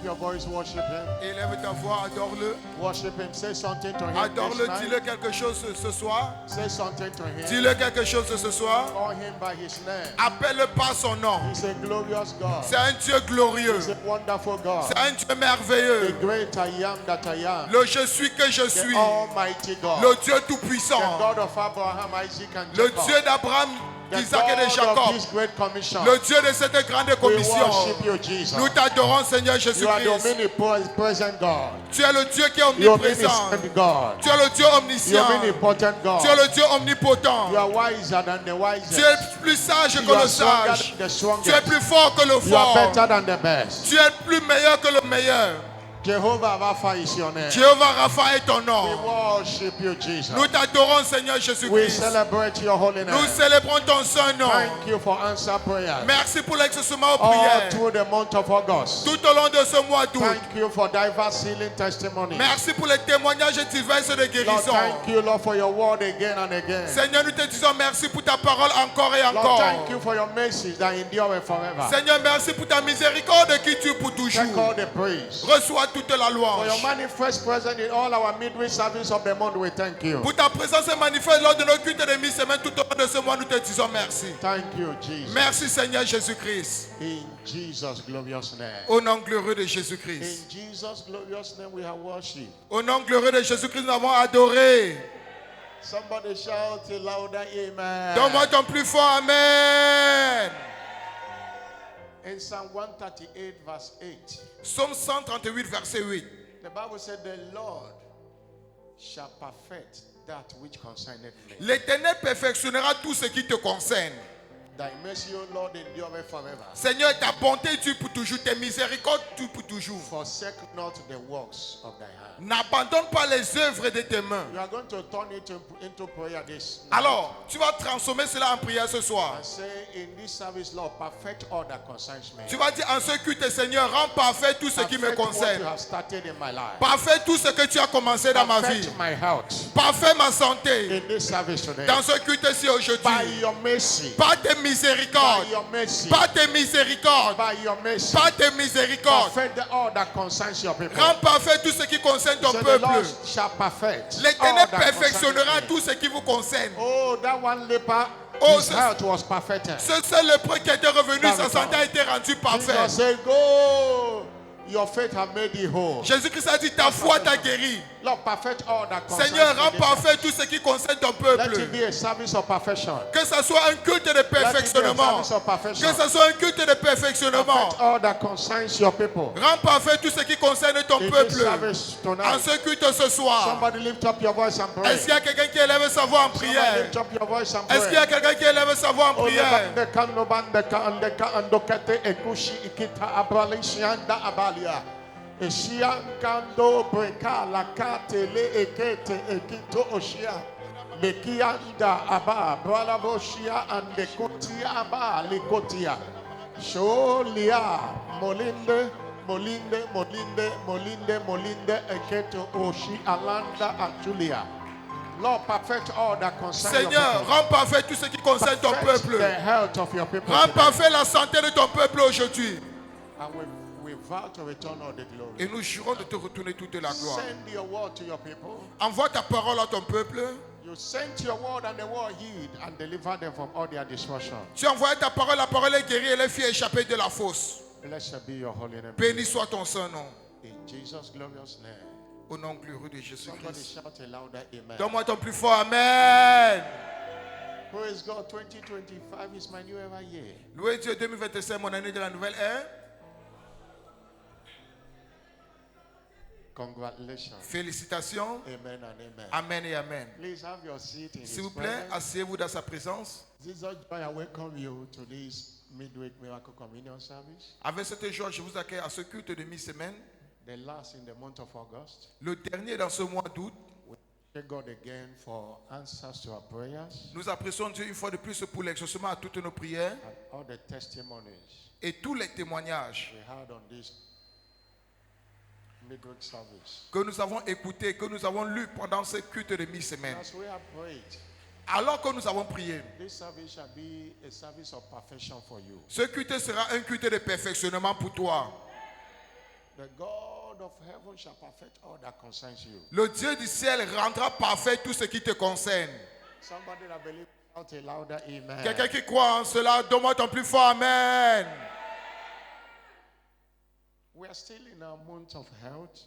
Your voice, worship him. Élève ta voix, adore-le. Worship him. Say something to him. Adore-le, dis-le quelque chose ce soir. Say something to him. Dis-le quelque chose ce soir. Call him by his name. Appelle-le par son nom. He's a glorious God. C'est un Dieu glorieux. He's a wonderful God. C'est un Dieu merveilleux. The great I am that I am. Le je suis que je suis. The Almighty God. Le Dieu tout-puissant. The God of Abraham, Isaac and Le Jacob. Dieu d'Abraham, The d'Isaac et de God of Jacob. this great commission. Le Dieu de cette grande We commission. worship you, Jesus. Nous t'adorons, Seigneur You are the Jésus-Christ. omnipresent God. Tu es le Dieu qui est You are omniprésent. omniscient God. Tu es le Dieu You omniscient. are omnipotent God. Tu es le Dieu omnipotent. You are wiser than the wisest. Tu es plus sage que You are le stronger sage. than the Tu es strongest. plus fort que le You are fort. better than the best. Tu es plus meilleur que le meilleur. Jehovah Rapha is your name. Jéhovah Rapha est ton We nom. worship you, Jesus. Nous t'adorons, Seigneur We Jésus-Christ. celebrate your holy name. Nous célébrons ton saint nom. Thank you for answer prayers. Merci pour l'exaucement aux All prières. through the month of August. Tout au long de ce mois d'août. Thank you for diverse healing testimonies. Merci pour les témoignages divers de Lord, guérison. thank you, Lord, for your word again and again. Seigneur, nous te disons merci pour ta parole encore et Lord, encore. thank you for your mercies that endure forever. Seigneur, merci pour ta miséricorde qui tue pour Take toujours. all the praise. Reçois toute la For louange. your manifest presence in all our midweek service of the month, we thank you. Pour ta présence manifeste lors de nos cultes de mi-semaine tout au long de ce mois, nous te disons merci. Thank you, Jesus. Merci Seigneur Jésus-Christ. In Jesus' glorious name. Au nom glorieux de In Jésus-Christ. Jesus' glorious name, we have worship. Au nom glorieux de Jésus-Christ, nous avons adoré. Somebody shout it louder, amen. Donne-moi ton plus fort Amen. In Psalm 138, verse 8, Psaume 138, verset 8. the Bible said, the Lord shall perfect that which concerneth me. L'Éternel perfectionnera tout ce qui te concerne. Thy mercy, O Lord, endureth forever. Seigneur, ta bonté tue pour toujours, tes miséricordes tuent pour toujours. Forsake not the works of thy hand. N'abandonne pas les œuvres de tes mains. You are going to turn it into prayer this night. Alors, tu vas transformer cela en prière ce soir. And say, in this service, Lord, perfect all that concerns me. Tu vas dire en ce culte, Seigneur, rends parfait tout ce qui me Perfect what you concerne. have started in my life. Parfait tout ce que tu as commencé dans ma vie. Perfect my health. Parfait ma santé. In this service today. Dans ce culte-ci By aujourd'hui. your mercy. Par tes By miséricordes. your mercy. Par tes miséricordes. By your mercy. Par tes miséricordes. Perfect all that concerns your people. Rends parfait tout ce qui concerne ton So the peuple. Lord shall perfect L'Éternel all that perfectionnera concerns me. tout ce qui vous concerne. Oh, that one leper, Oh, his ce- health was perfected. Ce seul lépreux qui était revenu, sa santé a été rendue parfaite. Jesus said, go, your faith have made you whole. Jésus-Christ a dit, ta foi t'a guéri. Lord, perfect all that concerns Seigneur, me rends this parfait tout ce qui concerne ton Let peuple. it be a service of perfection. Que ce soit un culte de Let it be a perfectionnement. service of perfection. Que ce soit un culte de perfectionnement. Perfect all that concerns your people. Rends parfait tout ce qui concerne ton In this peuple. service En tonight, ce culte ce soir. somebody lift up your voice and pray. Est-ce qu'il y a quelqu'un qui élève sa voix en Somebody prière? lift up your voice and Est-ce qu'il y a pray. quelqu'un qui élève sa voix en prière? Olebandeka, nobandeka, andeka, andokete, ekushi, ikita, abrali, shianda, abalia. Eshiankando, breka, lakate, le, ekete, ekito, oshia. Mekianda, aba, bralaboshia, andekutia, aba, likotia. Sholia, molinde, molinde, molinde, molinde, molinde, eketo, oshi, alanda, antulia. Lord, perfect all that concerns your Seigneur, people. rends parfait tout ce qui concerne ton Perfect peuple. the health of your people. Rends today. parfait la santé de ton peuple aujourd'hui. And we vow to return all the glory. Et nous jurons de te retourner toute la gloire. Send your word to your people. Envoie ta parole à ton peuple. You sent your word and the word healed and delivered them from all their destruction. Tu envoies ta parole, la parole est guérie et les filles échappées de la fosse. Blessed be your holy name. Béni soit ton saint nom. In Jesus' glorious name. Au nom glorieux de Somebody Jésus-Christ. shout a louder amen. Donne-moi ton plus fort Amen. Praise God. 2025 is my new ever year. Loué Dieu, 2025, mon année de la nouvelle ère. Congratulations. Félicitations. Amen and amen. Amen et Amen. Please have your seat in S'il His vous plaît, presence. asseyez-vous dans sa présence. This is joy. I welcome you to this midweek miracle communion service. Avec cette joie, je vous accueille à ce culte de mi-semaine. The last in the month of August. Le dernier dans ce mois d'août. We thank God again for answers to our prayers Nous apprécions Dieu une fois de plus pour l'exaucement à toutes nos prières and all the testimonies et tous les témoignages we had on this midweek service. que nous avons écouté, que nous avons lu pendant ce culte de mi-semaine. As we have prayed, Alors que nous avons prié, this service shall be a service of perfection for you. ce culte sera un culte de perfectionnement pour toi. The God of heaven shall perfect all that concerns you. Le Dieu du ciel rendra parfait tout ce qui te concerne. Somebody that believes, shout a louder amen. Quelqu'un qui croit en cela, donne-moi ton plus fort Amen. We are still in our month of health.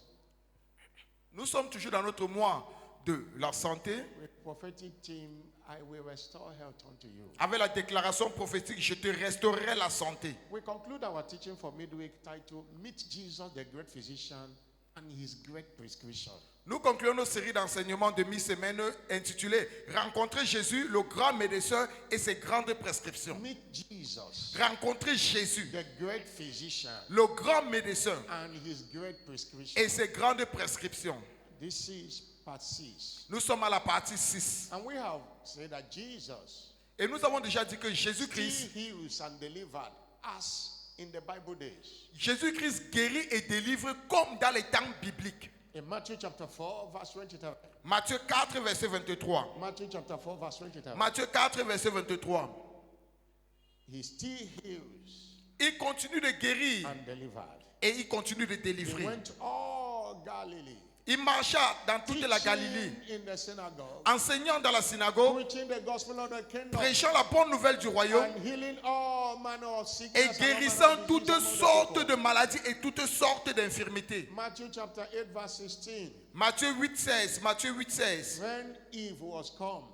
Nous sommes toujours dans notre mois de la santé. With prophetic team, I will restore health unto you. Avec la déclaration prophétique, je te restaurerai la santé. We conclude our teaching for midweek titled Meet Jesus, the great physician, and his great prescription. Nous concluons nos séries d'enseignements de mi-semaine intitulées Rencontrer Jésus, le grand médecin et ses grandes prescriptions. Meet Jesus, Rencontrer Jésus, the great physician, le grand médecin and his great prescription. et ses grandes prescriptions. This is part 6. Nous sommes à la partie 6. And we have said that Jesus Et nous avons déjà dit que still Jésus-Christ heals and delivered as in the Bible days. Jésus-Christ guérit et délivre comme dans les temps bibliques. In Matthew chapter 4, verse 23. Matthieu 4, verset 23. Matthew chapter 4, verse 23. Matthieu 4, verset 23. He still heals Il continue de guérir and delivered. et il continue de He délivrer. went all Galilee, Il marcha dans toute la Galilée, teaching in the synagogue, enseignant dans la synagogue, preaching the gospel of the kingdom, prêchant la bonne nouvelle du royaume and healing all manner of et sickness and all guérissant manner of toutes diseases among the sortes people. de maladies et toutes sortes d'infirmités. Matthew chapter 8, verse 16. Matthieu 8, 16. Matthieu 8, 16. When Eve was come,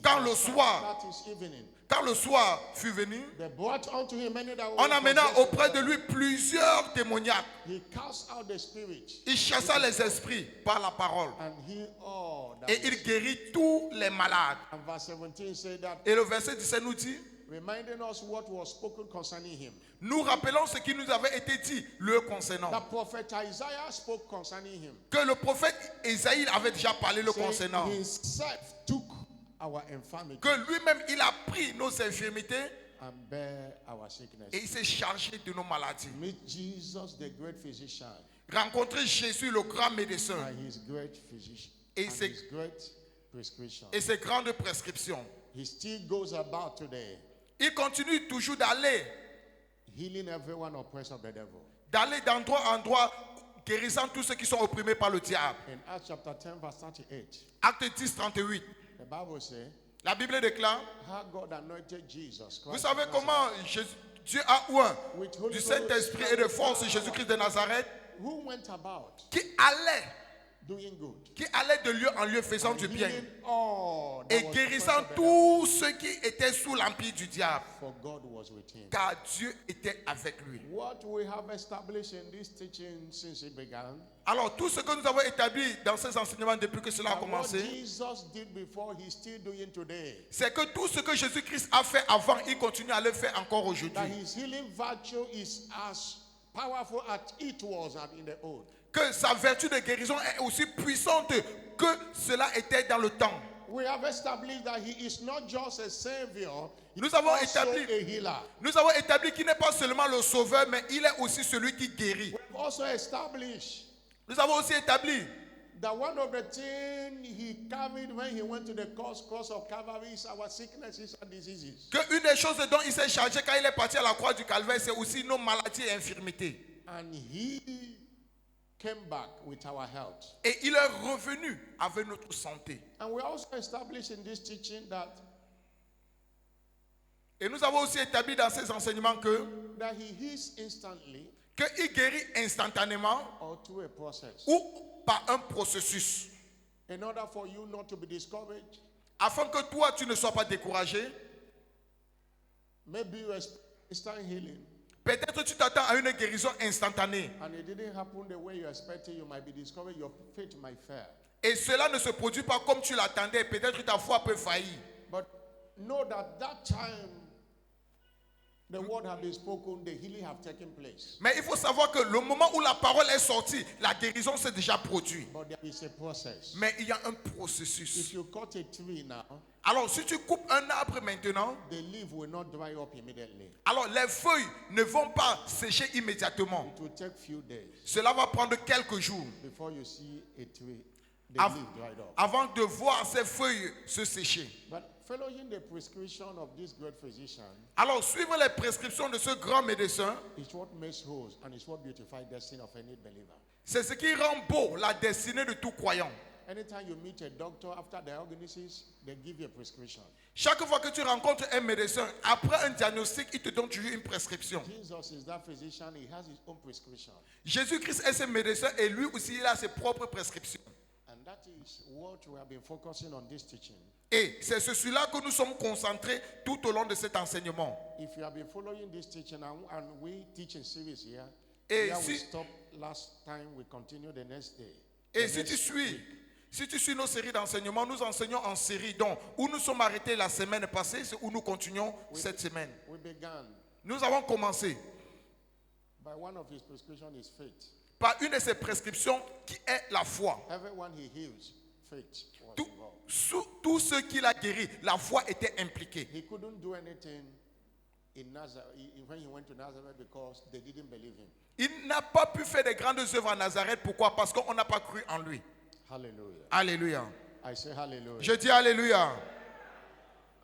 Quand le soir, that is evening, quand le soir fut venu, they brought unto him many that on were amena possessed auprès of de devils. lui plusieurs démoniaques. He cast out the spirit Il chassa les esprits par la parole and healed all that et was il guérit tous les malades. And verse 17 said that, Et le verset 17 nous dit, reminding us what was spoken concerning him. nous rappelons ce qui nous avait été dit le concernant. The prophet Isaiah spoke concerning him. Que le prophète Isaïe avait déjà parlé le Saying, concernant. himself took our infirmity Que lui-même, il a pris nos infirmités and bare our sickness. et il s'est chargé de nos maladies. Meet Jesus, the great physician, Rencontrer Jésus, le grand médecin, and his great physician, Et and c'est- his great prescription. et ses grandes prescriptions. He still goes about today, Il continue toujours d'aller healing everyone oppressed of the devil. d'endroit en endroit, guérissant tous ceux qui sont opprimés par le diable. In Acts chapter 10, verse 38, Acte 10, 38. the Bible says, La Bible déclare, how God anointed Jesus vous Christ savez of comment Dieu a eu With Holy du Ghost, Saint-Esprit et de force Jésus-Christ de Nazareth who went about qui allait doing good, de lieu en lieu faisant du bien healing all that et was guérissant oppressed of the devil, tous ceux qui étaient sous l'empire du diable, for God was with him. car Dieu était avec lui. What we have established in this teaching since it began, Alors tout ce que nous avons établi dans ces enseignements depuis que cela a and what commencé, Jesus did before, he's still doing today. c'est que tout ce que Jésus-Christ a fait avant, il continue à le faire encore That aujourd'hui. his healing virtue is as powerful as it was in the old. Que sa vertu de guérison est aussi puissante que cela était dans le temps. We have established that he is not just a savior, Nous avons also établi, a healer. nous avons établi qu'il n'est pas seulement le sauveur, mais il est aussi celui qui guérit. We've also established Nous avons aussi établi that one of the things he carried when he went to the cross of Calvary is our sicknesses and diseases. que une des choses dont il s'est chargé quand il est parti à la croix du Calvaire, c'est aussi nos maladies et infirmités. And he came back with our health. Et il est revenu avec notre santé. And we also established in this teaching that Et nous avons aussi établi dans ces enseignements that he heals instantly qu'il guérit instantanément or through a process. ou par un processus. In order for you not to be discouraged, Afin que toi, tu ne sois pas découragé, maybe you expect instant healing peut-être tu t'attends à une guérison instantanée. and it didn't happen the way you expected, you might be discouraged, your faith might fail. Et cela ne se produit pas comme tu l'attendais. Peut-être ta foi peut faillir. But know that that time The word have been spoken, the healing have taken place. Mais il faut savoir que le moment où la parole est sortie, la guérison s'est déjà produite. But there is a process. Mais il y a un If processus. you cut a tree now, Alors si tu coupes un arbre maintenant, the leaf will not dry up immediately. alors les feuilles ne vont pas sécher immédiatement. It will take few days Cela va prendre quelques jours before you see a tree, the av- leaf dried up. avant de voir ces feuilles se sécher. But following the prescription of this great physician Alors suivre les prescriptions de ce grand médecin, is what makes whole and is what beautifies the destiny of any believer. c'est ce qui rend beau la destinée de tout croyant. Anytime you meet a doctor after diagnosis, they give you a prescription. Chaque fois que tu rencontres un médecin, après un diagnostic, il te donne toujours une prescription. Jesus is that physician, he has his own prescription. Jésus-Christ est ce médecin et lui aussi il a ses propres prescriptions. And that is what we have been focusing on this teaching. Et c'est sur cela que nous sommes concentrés tout au long de cet enseignement. If you have been following this teaching and we teaching series here, Et where we si- stopped last time, we continue the next day. Et The si tu next suis, week. si tu suis nos séries d'enseignement, nous enseignons en série. Donc, où nous sommes arrêtés la semaine passée, c'est où nous continuons cette semaine. We began Nous avons commencé by one of his prescriptions is faith. par une de ses prescriptions qui est la foi. Everyone he heals, faith was Tout, involved. tout ce qu'il a guéri, la foi était impliquée. He couldn't do anything in Nazareth when he went to Nazareth because they didn't believe him. Il n'a pas pu faire des grandes œuvres à Nazareth. Pourquoi? Parce qu'on n'a pas cru en lui. Hallelujah. Alléluia. I say hallelujah. Je dis Alléluia.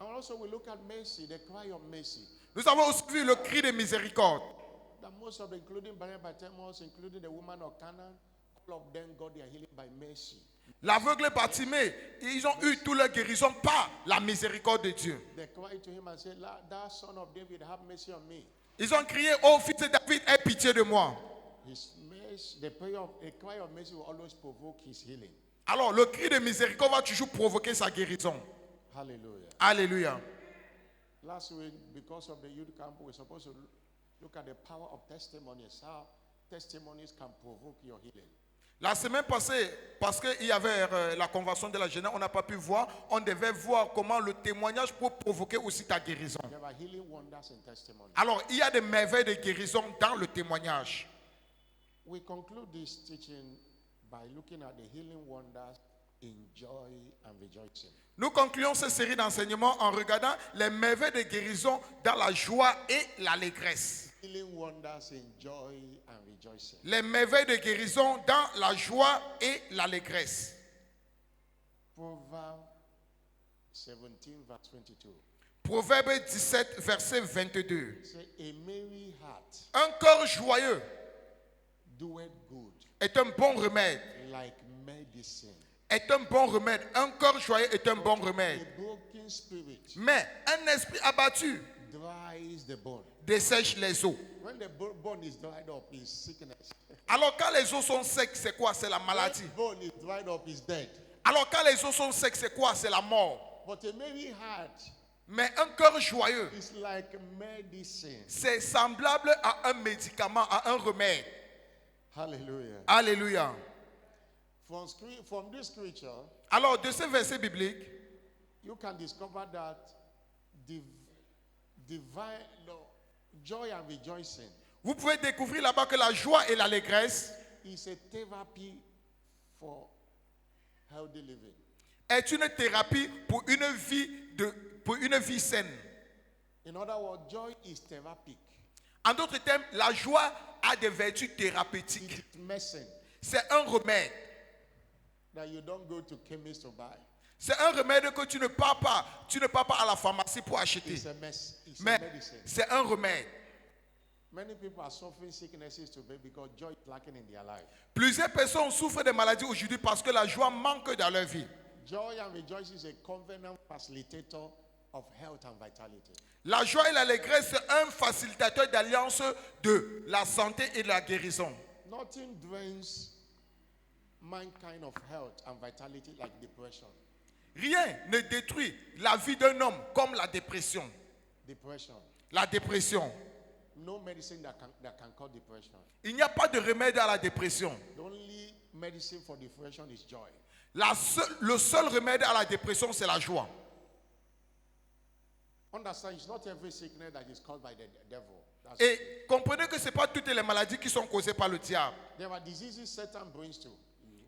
And also we look at mercy, the cry of mercy. Nous avons aussi vu le cri de miséricorde. That most of them, including Bartimaeus, including the woman of Canaan, all of them got their healing by mercy. L'aveugle Bartimée, ils ont eu toute leur guérison par la miséricorde de Dieu. They cried to him and said, "Thou son of David, have mercy on me." Ils ont crié, oh fils de David, aie pitié de moi. His mercy, the prayer of a cry of mercy will always provoke his healing. Alors le cri de miséricorde va toujours provoquer sa guérison. Hallelujah. Alléluia. Last week, because of the youth camp, we're supposed to look at the power of testimonies, how testimonies can provoke your healing. La semaine passée, parce qu'il y avait la convention de la jeunesse, on n'a pas pu voir. On devait voir comment le témoignage peut provoquer aussi ta guérison. There are healing wonders in testimony. Alors, il y a des merveilles de guérison dans le témoignage. We conclude this teaching by looking at the healing wonders in joy and rejoicing. Nous concluons cette série d'enseignements en regardant les merveilles de guérison dans la joie et l'allégresse. Healing wonders in joy and rejoicing. Les merveilles de guérison dans la joie et l'allégresse. Proverbs 17, verse 22. Proverbe 17, verset 22. Say, a merry heart Un cœur joyeux doeth good, est un bon remède. like medicine. Est un bon remède. Un cœur joyeux est un bon remède. A broken spirit Mais un esprit abattu dries the bone. dessèche les os. When the bone is dried up, is sickness. Alors quand les os sont secs, c'est quoi? C'est la maladie. When bone is dried up, is dead. Alors quand les os sont secs, c'est quoi? C'est la mort. But a merry heart Mais un cœur joyeux, is like medicine. c'est semblable à un médicament, à un remède. Hallelujah. Alléluia. From this scripture, Alors de ce verset biblique, you can discover that divine joy and rejoicing vous pouvez découvrir là-bas que la joie et l'allégresse is a therapy for healthy living. est une thérapie pour une vie saine. In other words, joy is therapeutic. En d'autres termes, la joie a des vertus thérapeutiques. It's medicine C'est un remède. that you don't go to chemist to buy. C'est un remède que tu ne pars pas à la pharmacie pour acheter. It's a Mais medicine. c'est un remède. Many people are suffering sicknesses today because joy is lacking in their life. Plusieurs personnes souffrent de maladies aujourd'hui parce que la joie manque dans leur vie. Joy and rejoicing is a covenant facilitator of health and vitality. La joie et l'allégresse, c'est un facilitateur d'alliance de la santé et de la guérison. Nothing drains mankind of health and vitality like depression. Rien ne détruit la vie d'un homme comme la dépression. Depression. La dépression. No medicine that can cause depression. Il n'y a pas de remède à la dépression. The only medicine for depression is joy. Le seul remède à la dépression, c'est la joie. Understand, it's not every sickness that is caused by the devil. That's Et comprenez que ce n'est pas toutes les maladies qui sont causées par le diable. There are diseases Satan brings to you.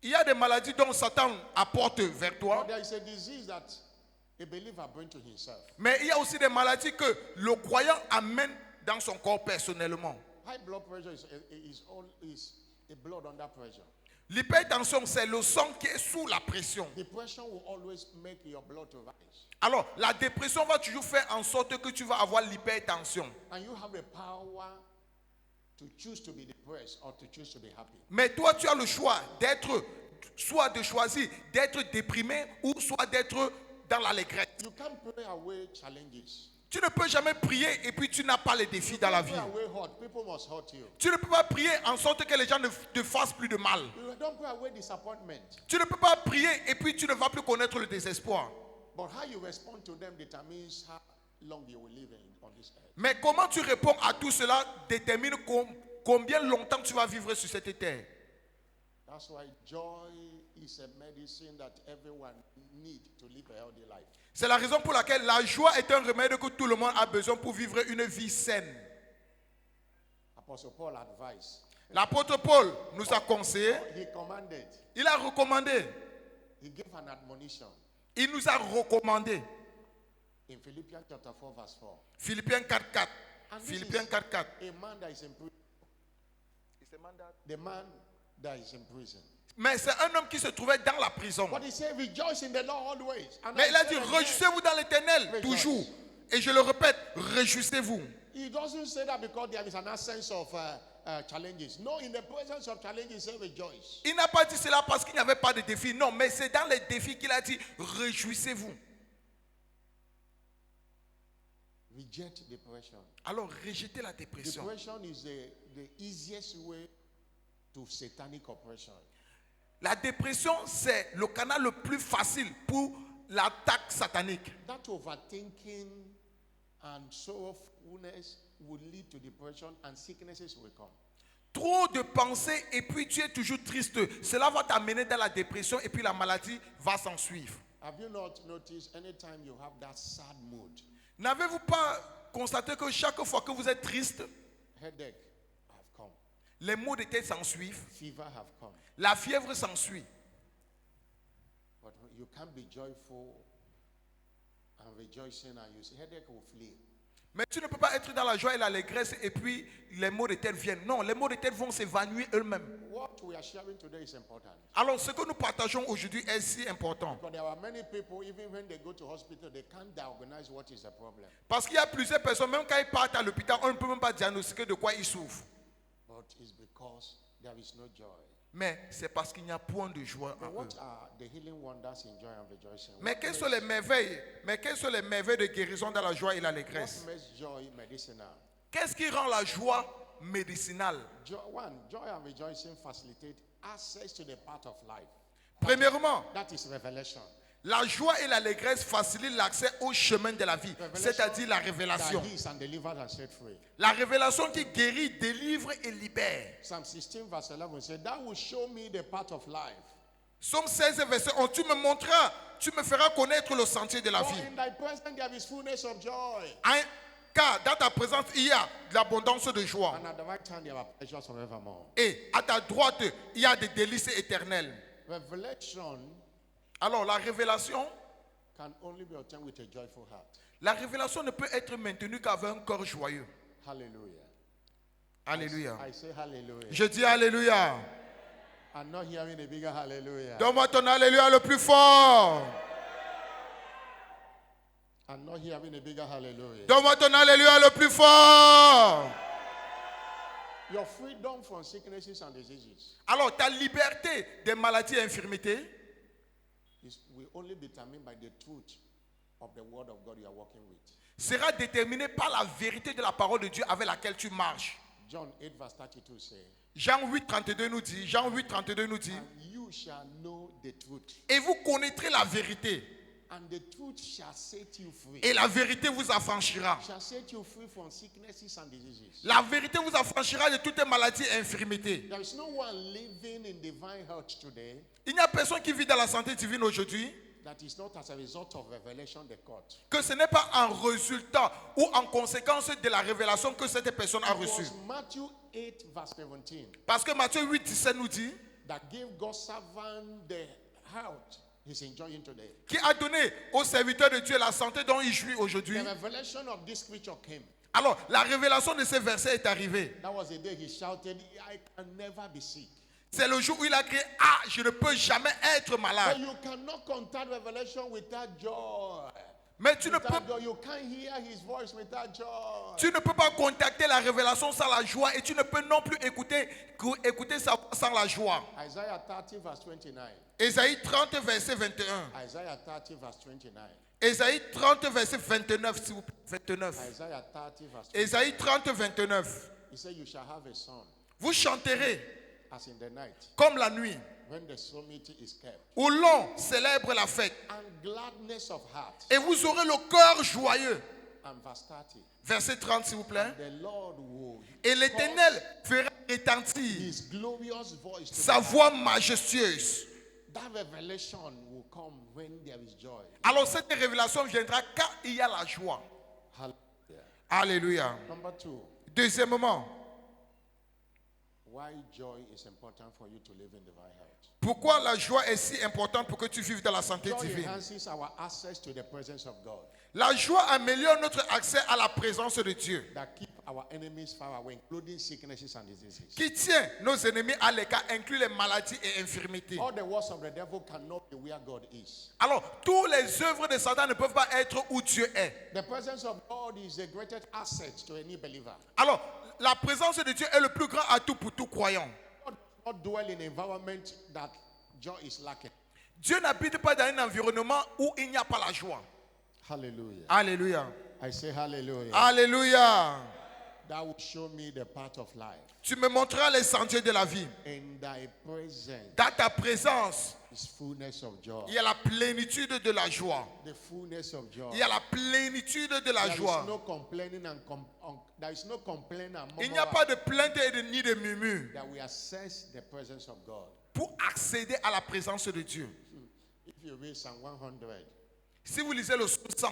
Il y a des maladies dont Satan apporte vers But toi. there is a disease that a believer brings to himself. Mais il y a aussi des maladies que le croyant amène dans son corps personnellement. High blood pressure is a blood under pressure. L'hypertension, c'est le sang qui est sous la pression. Depression will always make your blood to rise. Alors, la dépression va toujours faire en sorte que tu vas avoir l'hypertension. And you have the power to choose to be depressed or to choose to be happy. Mais toi, tu as le choix soit de choisir d'être déprimé ou soit d'être dans l'allégresse. You can't pray away challenges. Tu ne peux jamais prier et puis tu n'as pas les défis dans la vie. Pray away hurt. People must hurt you. Tu ne peux pas prier en sorte que les gens ne te fassent plus de mal. You don't pray away disappointment. Tu ne peux pas prier et puis tu ne vas plus connaître le désespoir. But how you respond to them determines how long you will live on this earth. Mais comment tu réponds à tout cela détermine combien longtemps tu vas vivre sur cette terre. That's why joy is a medicine that everyone needs to live a healthy life. C'est la raison pour laquelle la joie est un remède que tout le monde a besoin pour vivre une vie saine. Apostle Paul advised. L'apôtre Paul nous a conseillé, He commanded. il a recommandé, He gave an admonition il nous a recommandé. in Philippians chapter 4 verse 4. Philippiens 4.4. And this Philippiens is 4.4. a man that is in prison. The man that is in prison. Mais c'est un homme qui se trouvait dans la prison. But he said, rejoice in the Lord always. And Mais I il a said dit, again, réjouissez-vous dans l'éternel, Rejoice. toujours. Et je le répète, réjouissez-vous. He doesn't say that because there is an absence of challenges. No, in the presence of challenges, he said rejoice. Il n'a pas dit cela parce qu'il n'y avait pas de défi. Non, mais c'est dans les défis qu'il a dit, réjouissez-vous. Reject depression. Alors, rejetez la dépression. Depression is the easiest way to satanic oppression. La dépression, c'est le canal le plus facile pour l'attaque satanique. That overthinking and sorrowfulness will lead to depression and sicknesses will come. Trop de pensées et puis tu es toujours triste. Cela va t'amener dans la dépression et puis la maladie va s'en suivre. Have you not noticed anytime you have that sad mood, N'avez-vous pas constaté que chaque fois que vous êtes triste, headache have come, les maux de tête s'en suivent, fever have come, la fièvre s'ensuit. but you can't be joyful and rejoicing and you say headache will flee. Mais tu ne peux pas être dans la joie et l'allégresse et puis les maux de tête viennent. Non, les maux de tête vont s'évanouir eux-mêmes. What we are sharing today is important. Alors ce que nous partageons aujourd'hui est si important. Because there are many people, even when they go to hospital, they can't diagnose what is the problem. Parce qu'il y a plusieurs personnes, même quand ils partent à l'hôpital, on ne peut même pas diagnostiquer de quoi ils souffrent. But it's because there is no joy. Mais c'est parce qu'il n'y a point de joie en But eux. what are the healing wonders in joy and rejoicing? Mais quelles sont les merveilles? Mais quelles sont les merveilles de guérison dans la joie et l'allégresse? What makes joy medicinal? Qu'est-ce qui rend la joie médicinale? Joy and rejoicing facilitate access to the path of life. Premièrement, That is revelation. la joie et l'allégresse facilitent l'accès au chemin de la vie, c'est-à-dire la révélation. That heals and delivers and set free. La révélation qui guérit, délivre et libère. Psalm 16 verse 11 says, "Thou will show me the path of life. Psaume 16, verset 11, tu me montreras, tu me feras connaître le sentier de la For vie. in thy presence there is fullness of joy, Car dans ta présence, il y a de l'abondance de joie. and at the right hand there are pleasures forevermore." Et à ta droite, il y a des délices éternelles. Revelation Alors la révélation with a joyful heart. La révélation ne peut être maintenue qu'avec un corps joyeux. Hallelujah. Alléluia. I say hallelujah. Je dis alléluia. I'm not hearing a bigger hallelujah. Donne-moi ton alléluia le plus fort. I'm not hearing a bigger hallelujah. Donne-moi ton alléluia le plus fort. Your freedom from sicknesses and diseases Alors ta liberté des maladies et infirmités will only be determined by the truth of the word of God you are working with. sera déterminée par la vérité de la parole de Dieu avec laquelle tu marches. John 8 verse 32 says, Jean 8, 32 nous dit, "And you shall know the truth, et vous connaîtrez la vérité, and the truth shall set you free." et la vérité vous affranchira. Shall set you free from sicknesses and diseases. La vérité vous affranchira de toutes les maladies et infirmités. There is no one living in divine health today Il n'y a personne qui vit dans la santé divine aujourd'hui that is not as a result of revelation they got. que ce n'est pas un résultat ou en conséquence de la révélation que cette personne a It reçue. was Matthew 8 verse 17 Parce que Matthieu 8, 17 nous dit that gave God's servant the health he's enjoying today. qui a donné aux serviteurs de Dieu la santé dont il jouit aujourd'hui. The revelation of this scripture came. Alors, la révélation de ce verset est arrivée. That was the day he shouted, I can never be sick. C'est le jour où il a crié, ah, je ne peux jamais être But malade. you cannot contact revelation without joy. Mais tu ne Without peux, joy. You can't hear his voice without joy. tu ne peux pas contacter la révélation sans la joie et tu ne peux non plus écouter sa voix sans la joie. Isaiah 30 verse 29. Ésaïe 30, verset 21. Isaiah 30 verse 29. Ésaïe 30, verset 29, s'il vous plaît. 29. Isaiah 30 verse 29. Ésaïe 30, 29. He said, you shall have a son Vous chanterez as in the night comme la nuit, when the solemnity is kept, où l'on célèbre la fête. and gladness of heart. Et vous aurez le cœur joyeux. And verse 30. Verset 30, s'il vous plaît. The Lord will Et l'Éternel fera retentir his glorious voice to sa the voix majestueuse. That revelation will come when there is joy. Alors cette révélation viendra quand il y a la joie. Hallelujah. Alléluia. Number 2, Deuxièmement, why joy is important for you to live in divine health. pourquoi la joie est si importante pour que tu vives dans la santé Joy divine? enhances our access to the presence of God, La joie améliore notre accès à la présence de Dieu, that keep our enemies far away, including sicknesses and diseases. qui tient nos ennemis à l'écart, inclut les maladies et infirmités. All the works of the devil cannot be where God is. Alors, toutes les œuvres de Satan ne peuvent pas être où Dieu est. The presence of God is the greatest asset to any believer. Alors, la présence de Dieu est le plus grand atout pour tout croyant. God does not dwell in an environment that joy is lacking. Dieu n'habite pas dans un environnement où il n'y a pas la joie. Hallelujah. Alléluia. I say hallelujah. Alléluia. That will show me the path of life. Tu me montreras les sentiers de la vie. In thy presence Dans ta présence, is fullness of joy. il y a la plénitude de la joie. The fullness of joy. Il y a la plénitude de la There is joie. no complaining and there is no complaining and Il n'y a pas de plainte et ni de murmure that we access the presence of God. pour accéder à la présence de Dieu. If you read Psalm 100, Si vous lisez le psaume 100,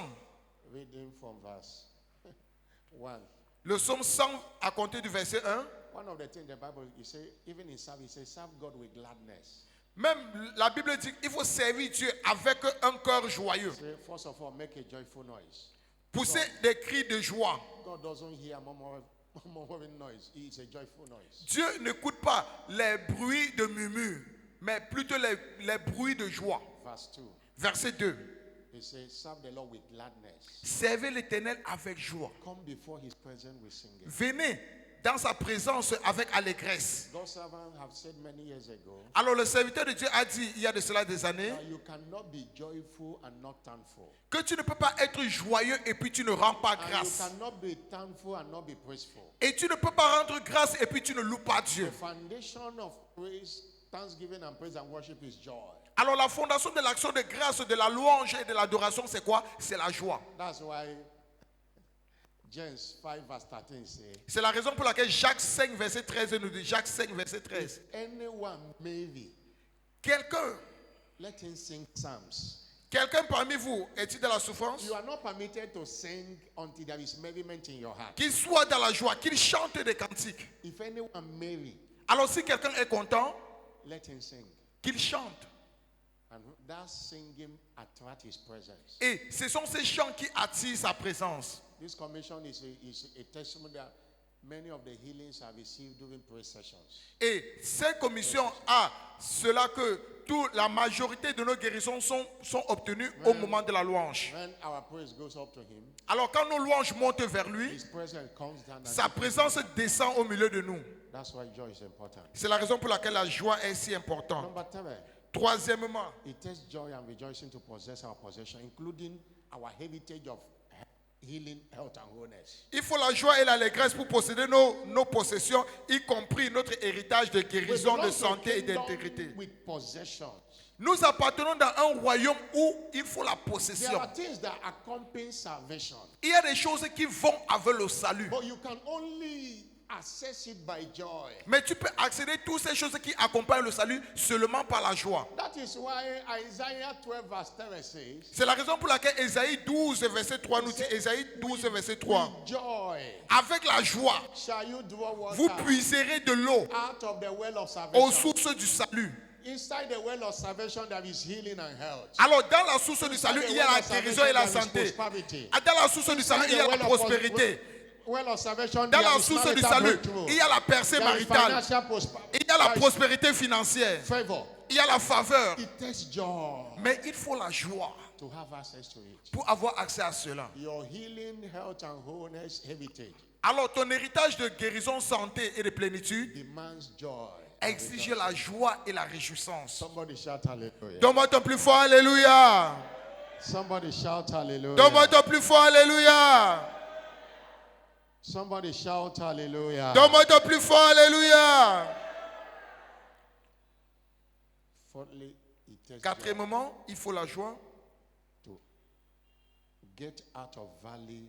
reading from verse 1, le psaume 100 à compter du verset 1, one of the things the Bible, you say, even in service, it says, serve God with gladness. même la Bible dit qu'il faut servir Dieu avec un cœur joyeux. Say, first of all, make a joyful noise. Pousser des cris de joie. God doesn't hear murmuring noise. It's a joyful noise. Dieu n'écoute pas les bruits de murmure, mais plutôt les bruits de joie. Verse 2, Verset 2. it says, serve the Lord with gladness. Servez l'Éternel avec joie. Come before his presence with singing. Venez dans sa présence avec allégresse. God's servant have said many years ago, Alors le serviteur de Dieu a dit il y a de cela des années that you cannot be joyful and not thankful. que tu ne peux pas être joyeux et puis tu ne rends pas And you grâce. cannot be thankful and not be praiseful. Et tu ne peux pas rendre grâce et puis tu ne loues pas Dieu. The foundation of praise, thanksgiving and praise and worship is joy. Alors la fondation de l'action de grâce, de la louange et de l'adoration, c'est quoi? C'est la joie. That's why James 5 verse 13 says, C'est la raison pour laquelle Jacques 5 verset 13 nous dit, Jacques 5 verset 13. anyone maybe, Quelqu'un Quelqu'un parmi vous est-il dans la souffrance? You are not permitted to sing until there is merriment in your heart. Qu'il soit dans la joie, qu'il chante des cantiques. If anyone merry, Alors si quelqu'un est content, let him sing. qu'il chante. And that singing attract his presence. Et ce sont ces chants qui attirent sa présence. This commission is a testimony that many of the healings are received during prayer sessions. Et cette commission a cela que la majorité de nos guérisons sont obtenues au moment de la louange. When our praise goes up to him, Alors quand nos louanges montent vers lui, his presence comes down. And sa présence descend au milieu de nous. that's why joy is important. C'est la raison pour laquelle la joie est si importante. Number 3, Troisièmement, it takes joy and rejoicing to possess our possession, including our heritage of healing, health, and wholeness. il faut la joie et l'allégresse pour posséder nos possessions, y compris notre héritage de guérison, de santé et d'intégrité. With possessions. Nous appartenons dans un royaume où il faut la There possession. are things that accompany salvation, Il y a des choses qui vont avec le salut. but you can only access it by joy. Mais tu peux accéder à toutes ces choses qui accompagnent le salut seulement par la joie. That is why Isaiah 12 verse 3 says, C'est la raison pour laquelle Ésaïe 12 verset 3 nous dit, Ésaïe 12 verset 3, with joy avec la joie, shall you draw water vous puiserez de l'eau out of the well of aux salvation. sources du salut. Inside the well of salvation there is healing and health. Alors dans la source du salut, il y a la guérison et la santé. Dans la source du salut, il y a la prospérité. Well of salvation, Dans there la is source du marital salut, breakthrough. il y a la percée There is maritale. financial prosperity. Il y a la prospérité financière. Favor. Il y a la faveur. It takes joy Mais il faut la joie to have access to it. pour avoir accès à cela. Your healing, health, and wholeness heritage Alors ton héritage de guérison, santé et de plénitude demands joy. exige la joie et la réjouissance. Somebody shout hallelujah. Donne-moi ton plus fort, alléluia. Somebody shout hallelujah. Donne-moi ton plus fort, alléluia. Somebody shout hallelujah. Donne-moi ton plus fort, alléluia. Fourthly, it takes joy Quatrièmement, il faut la joie to get out of valley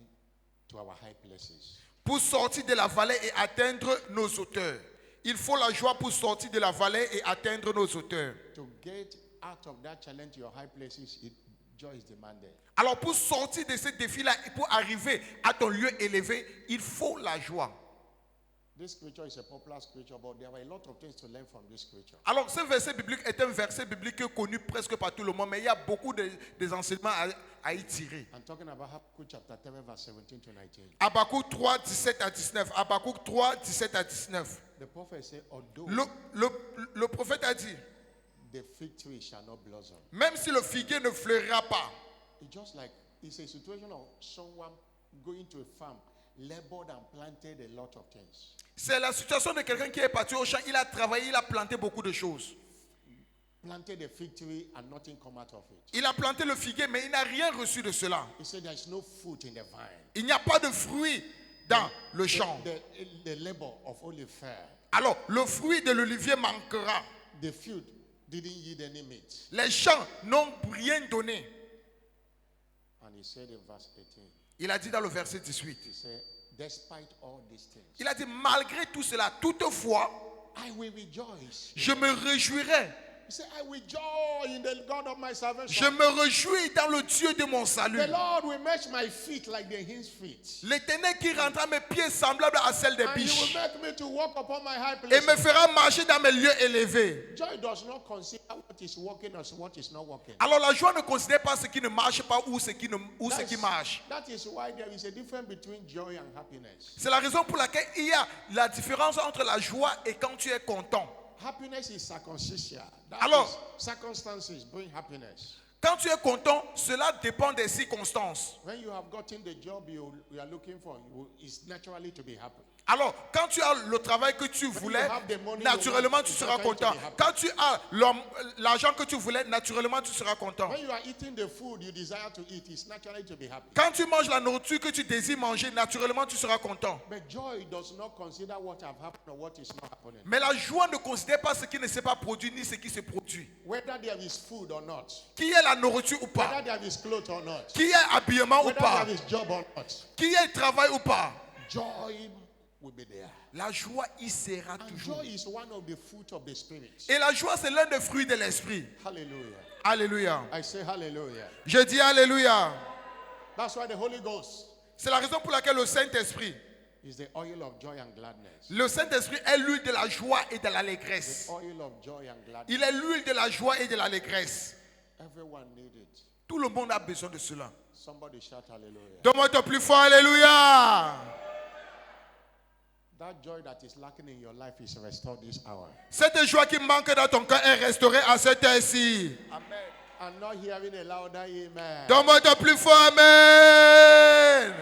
to our high places. pour sortir de la vallée et atteindre nos hauteurs. Il faut la joie pour sortir de la vallée et atteindre nos hauteurs. To get out of that challenge to your high places, joy is demanded. Alors pour sortir de ce défi-là et pour arriver à ton lieu élevé, il faut la joie. This scripture is a popular scripture, but there are a lot of things to learn from this scripture. Alors ce verset biblique est un verset biblique connu presque par tout le monde, mais il y a beaucoup des enseignements à y tirer. I'm talking about Habakkuk chapter 3, verse 17 to 19. Habakkuk 3, 17 à 19. Habakkuk 3, 17 à 19. The prophet said, although Le prophète a dit, the fig tree shall not blossom. même si le figuier ne fleurira pas, It's just like it's a situation of someone going to a farm, labored and planted a lot of things. c'est la situation de quelqu'un qui est parti au champ, il a travaillé, il a planté beaucoup de choses. Planted a fig tree and nothing come out of it. Il a planté le figuier, mais il n'a rien reçu de cela. He said there's no fruit in the vine. Il n'y a pas de fruit dans le champ. The labor of olive fair. Alors, le fruit de l'olivier manquera. The field didn't yield any meat. Les champs n'ont rien donné. And he said in verse 18, Il a dit dans le verset 18. he said, despite all these things, Il a dit, malgré tout cela, toutefois, I will rejoice. je me réjouirai. He said, I will joy in the God of my Je salvation. me réjouis dans le Dieu de mon salut. The Lord will match my feet like the hind's feet. L'Éternel qui rendra mes pieds semblables à celles des And he will biches make me to walk upon my high et places. me fera marcher dans mes lieux élevés. Joy does not consider what is working as what is not working. Alors la joie ne considère pas ce qui ne marche pas ou ce qui marche. That is why there is a difference between joy and happiness. C'est la raison pour laquelle il y a la différence entre la joie et quand tu es content. Happiness is circumstantial. That Alors, is, circumstances bring happiness. Quand tu es content, cela dépend des circonstances. When you have gotten the job you are looking for, it's naturally to be happy. Alors, quand tu as le travail que tu voulais, naturellement tu seras content. Quand tu as l'argent que tu voulais, naturellement tu seras content. When you are eating the food you desire to eat, it's naturally to be happy. Quand tu manges la nourriture que tu désires manger, naturellement tu seras content. But joy does not consider what have happened or what is not happening. Mais la joie ne considère pas ce qui ne s'est pas produit ni ce qui se produit. Whether there is food or not. Qui est la nourriture ou pas? Whether there is clothes or not. Qui est habillement ou Whether pas? there is job or not. Qui est travail ou pas? Joy will be there. La joie y sera And toujours. joy is one of the fruit of the spirit. Et la joie, c'est l'un des fruits de l'esprit. Hallelujah. Alléluia. I say hallelujah. Je dis alléluia. That's why the Holy Ghost C'est la raison pour laquelle le Saint-Esprit, is the oil of joy and gladness. le Saint-Esprit est l'huile de la joie et de l'allégresse. The oil of joy and gladness. Il est l'huile de la joie et de l'allégresse. Everyone needs it. Tout le monde a besoin de cela. Somebody shout hallelujah. Donne-moi ton plus fort, alléluia. That joy that is lacking in your life is restored this hour. Cette joie qui manque dans ton cœur est restaurée à cette heure-ci. Amen. I'm not hearing a louder amen. Donne-moi ton plus fort, amen.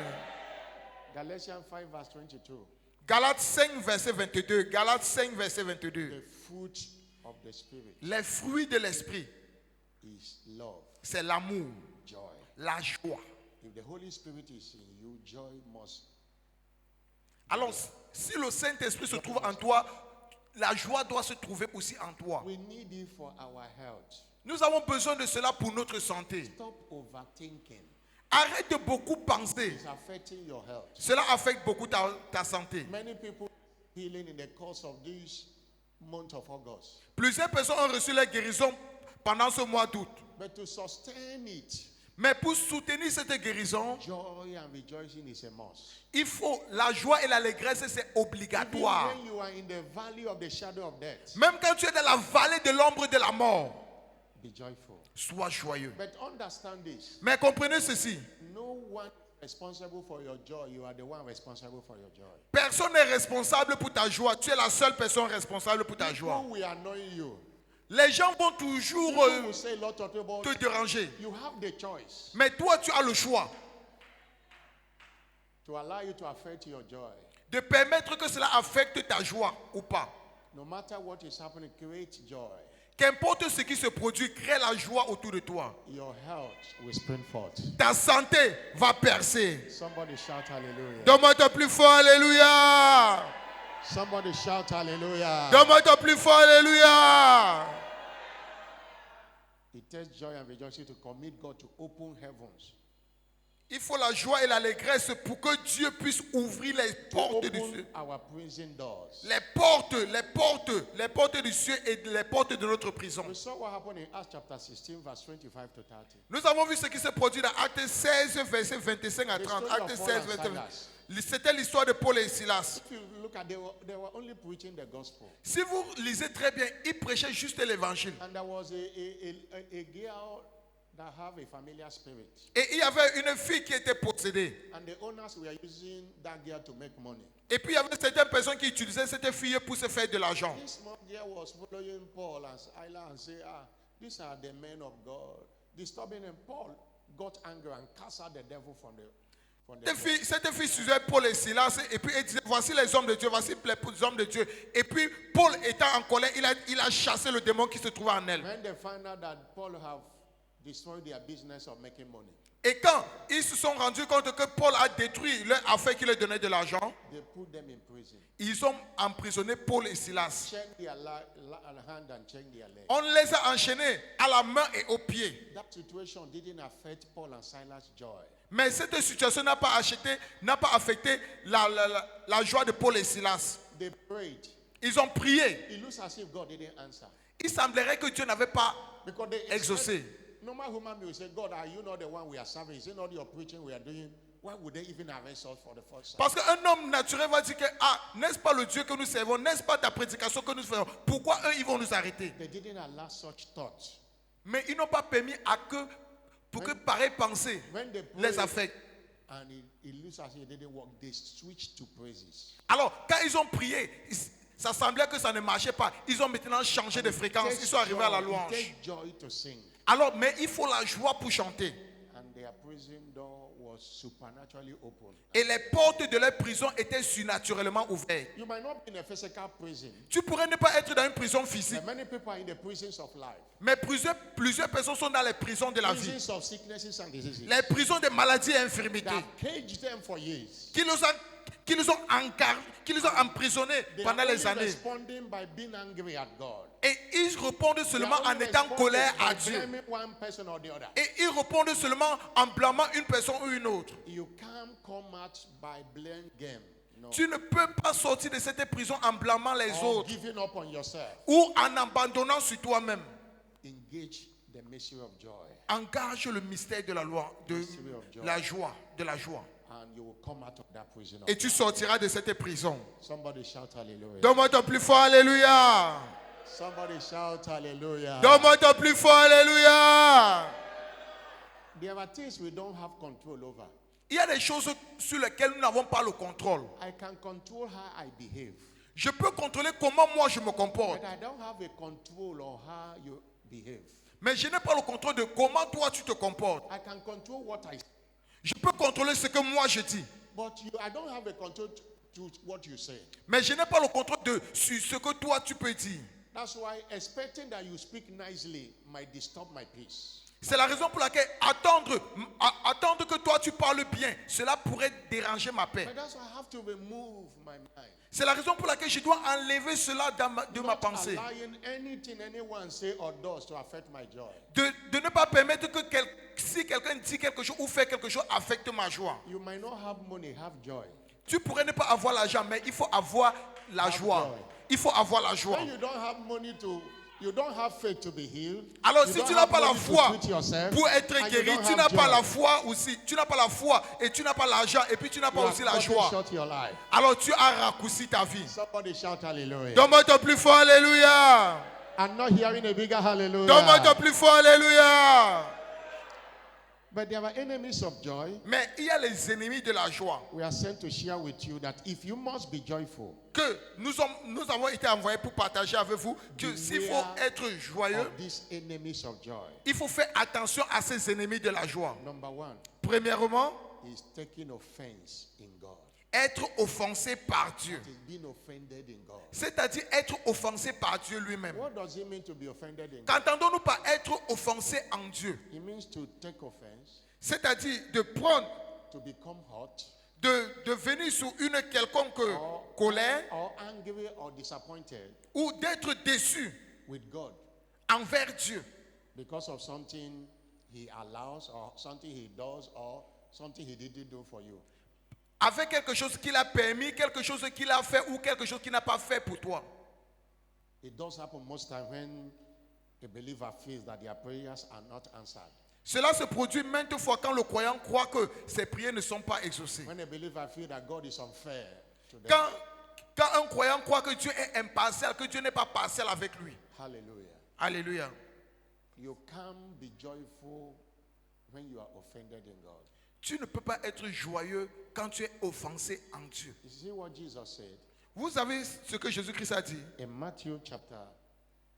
Galatians 5 verse 22. Galates 5, verset 22. Galates 5, verset 22. The fruit of the spirit Les fruits de l'esprit, is love, c'est l'amour, joy. la joie. If the Holy Spirit is in you, joy must. Alors, si le Saint-Esprit se trouve en toi, la joie doit se trouver aussi en toi. We need it for our health. Nous avons besoin de cela pour notre santé. Stop overthinking. Arrête de beaucoup penser. It's affecting your health. Cela affecte beaucoup ta santé. Many people healing in the course of this month of August. Plusieurs personnes ont reçu la guérison pendant ce mois d'août. But to sustain it, Mais pour soutenir cette guérison, joy and rejoicing is a must. il faut la joie et l'allégresse, c'est Even obligatoire. when you are in the valley of the shadow of death, Même quand tu es dans la vallée de l'ombre de la mort, be joyful. sois joyeux. But understand this. Mais comprenez ceci, No one is responsible for your joy. You are the one responsible for your joy. personne n'est responsable pour ta joie. Tu es la seule personne responsable pour ta joie. People will annoy you. Les gens vont toujours People will say a lot of things, but te déranger. you have the choice Mais toi, tu as le choix to allow you to affect your joy. de permettre que cela affecte ta joie ou pas. No matter what is happening, create joy. Qu'importe ce qui se produit, crée la joie autour de toi. Your health will spring forth. Ta santé va percer. Somebody shout hallelujah. Donne-moi ton plus fort, alléluia. Somebody shout hallelujah. Donne-moi ton plus fort, alléluia. It takes joy and rejoicing to commit God to open heavens. Il faut la joie et l'allégresse pour que Dieu puisse ouvrir les To portes du open ciel. our prison doors. Les portes du ciel et les portes de notre prison. We saw what happened in Acts chapter 16, verse 25 to 30. Nous avons vu ce qui s'est produit dans Acte 16, verset 25 à 30. story of Acte Paul 16, and verset Silas. C'était l'histoire de Paul et Silas. If you look at, they were only preaching the gospel. Si vous lisez très bien, ils prêchaient juste l'évangile. And there was a girl that have a familiar spirit. Et il y avait une fille qui était possédée. And the owners were using that girl to make money. Et puis il y avait certaines personnes qui utilisaient cette fille pour se faire de l'argent. This small girl was following Paul and Silas and say, these are the men of God. Disturbing them. Paul got angry and cast out the devil from the Cette fille suivait Paul et Silas et puis elle disait, voici les hommes de Dieu, voici les hommes de Dieu. Et puis Paul étant en colère, il a chassé le démon qui se trouvait en elle. When they found out that Paul have destroyed their business of making money, Et quand ils se sont rendus compte que Paul a détruit leur affaire qui leur donnait de l'argent, they put them in prison. ils ont emprisonné Paul et Silas. Chain their hand and chain their leg. On les a enchaînés à la main et aux pieds. That situation didn't affect Paul and Silas' joy. Mais cette situation n'a pas affecté la joie de Paul et Silas. They prayed. Ils ont prié. It looks as if God didn't answer. Il semblerait que Dieu n'avait pas Because they exaucé. normal human being will say, God, are you not the one we are serving? Is it not your preaching we are doing? Why would they even arrest us for the first time? Parce qu'un homme naturel va dire que, n'est-ce pas le Dieu que nous servons? N'est-ce pas ta prédication que nous faisons? Pourquoi eux, ils vont nous arrêter? They didn't allow such thoughts. Mais ils n'ont pas permis pour que pareille pensée When they les prayed affecte. and it looks as if it didn't work, they switched to praises. Alors, quand ils ont prié, ça semblait que ça ne marchait pas. Ils ont maintenant changé de fréquence. Ils sont arrivés à la It louange. takes joy to sing. Alors, mais il faut la joie pour chanter. And their prison door was supernaturally open. Et les portes de leur prison étaient surnaturellement ouvertes. You might not be in a physical prison, Tu pourrais ne pas être dans une prison physique, but many people are in the prisons of life. mais plusieurs personnes sont dans les prisons de la vie. Prisons of sicknesses and diseases. Les prisons des maladies et infirmités. That caged them for years. Qui les ont emprisonnés They pendant are les only années. responding by being angry at God. Et ils répondent They seulement are en only étant en colère à responding by Dieu. blaming one person or the other. Et ils répondent seulement en blâmant une personne ou une autre. You can't come out by blame game. No. Tu ne peux pas sortir de cette prison en blâmant les Or autres giving up on yourself. ou en abandonnant sur toi-même. Engage the mystery of joy. Engage le mystère de la loi, de la joie, And you will come out of that prison. Et tu sortiras de cette prison. Somebody shout hallelujah. Donne-moi ton plus fort, alléluia. Somebody shout hallelujah. Donne-moi ton plus fort, alléluia. There are things we don't have control over. Il y a des choses sur lesquelles nous n'avons pas le contrôle. I can control how I behave, Je peux contrôler comment moi je me comporte. but I don't have a control on how you behave. Mais je n'ai pas le contrôle de comment toi tu te comportes. I can control what I say, Je peux contrôler ce que moi je dis. but I don't have a control to what you say. Mais je n'ai pas le contrôle sur ce que toi tu peux dire. That's why expecting that you speak nicely might disturb my peace. C'est la raison pour laquelle attendre que toi tu parles bien, cela pourrait déranger ma paix. But that's why I have to remove my mind. C'est la raison pour laquelle je dois enlever cela de ma Not pensée. allowing anything anyone say or does to affect my joy. De ne pas permettre que si quelqu'un dit quelque chose ou fait quelque chose affecte ma joie. You might not have money, have joy. Tu pourrais ne pas avoir l'argent, mais il faut avoir la Have joie. joy. Il faut avoir la joie. When you don't have money to, you don't have faith to be healed. Alors you si don't tu n'as have pas la money to foi treat yourself, pour être and you guéri, don't tu have n'as pas joy, la foi aussi. Tu n'as pas la foi et tu n'as pas l'argent et puis tu n'as you pas have aussi la cutting joie. short your life. Alors tu as raccourci ta vie. Somebody shout hallelujah. Donne-moi ton plus fort, alléluia. I'm not hearing a bigger Donne-moi ton hallelujah. plus fort, alléluia. But there are enemies of joy. Mais il y a les ennemis de la joie. We are sent to share with you that if you must be joyful, Que nous avons été envoyés pour partager avec vous que s'il faut être joyeux, of these enemies of joy. il faut faire attention à ces ennemis de la joie. Number one Premièrement, is taking offense in God. être offensé par Dieu. It is being offended in God. C'est-à-dire être offensé par Dieu lui-même. What does it mean to be offended in God? Qu'entendons-nous par être offensé en Dieu? It means to take offense, C'est-à-dire de prendre, to become hot, de venir sous une quelconque colère or angry or disappointed ou d'être déçu with God envers Dieu. because of something He allows or something He does or something He didn't do for you. Avec quelque chose qu'il a permis, quelque chose qu'il a fait ou quelque chose qu'il n'a pas fait pour toi. It does happen most times when a believer feels that their prayers are not answered. Cela se produit maintes fois quand le croyant croit que ses prières ne sont pas exaucées. When a believer feels that God is unfair to them. Quand un croyant croit que Dieu est impartial, que Dieu n'est pas partial avec lui. Hallelujah. Alléluia. You can't be joyful when you are offended in God. Tu ne peux pas être joyeux quand tu es offensé en Dieu. You see what Jesus said Vous savez ce que Jésus-Christ a dit? in Matthew chapter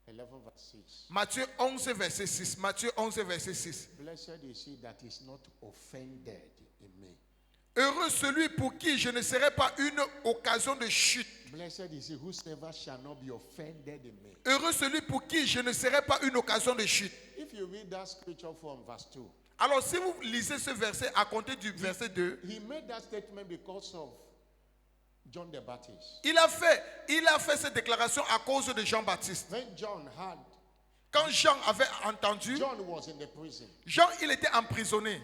11 verse 6. Matthieu 11, verset 6. Matthieu 11, verset 6. Blessed is he that is not offended in me. Heureux celui pour qui je ne serai pas une occasion de chute. Blessed is he whosoever shall not be offended in me. Heureux celui pour qui je ne serai pas une occasion de chute. If you read that scripture from verse 2, Alors si vous lisez ce verset à compter du verset 2, he made that statement because of John the Baptist. il a fait cette déclaration à cause de Jean-Baptiste. When John had, Quand Jean avait entendu, John was in the prison Jean il était emprisonné.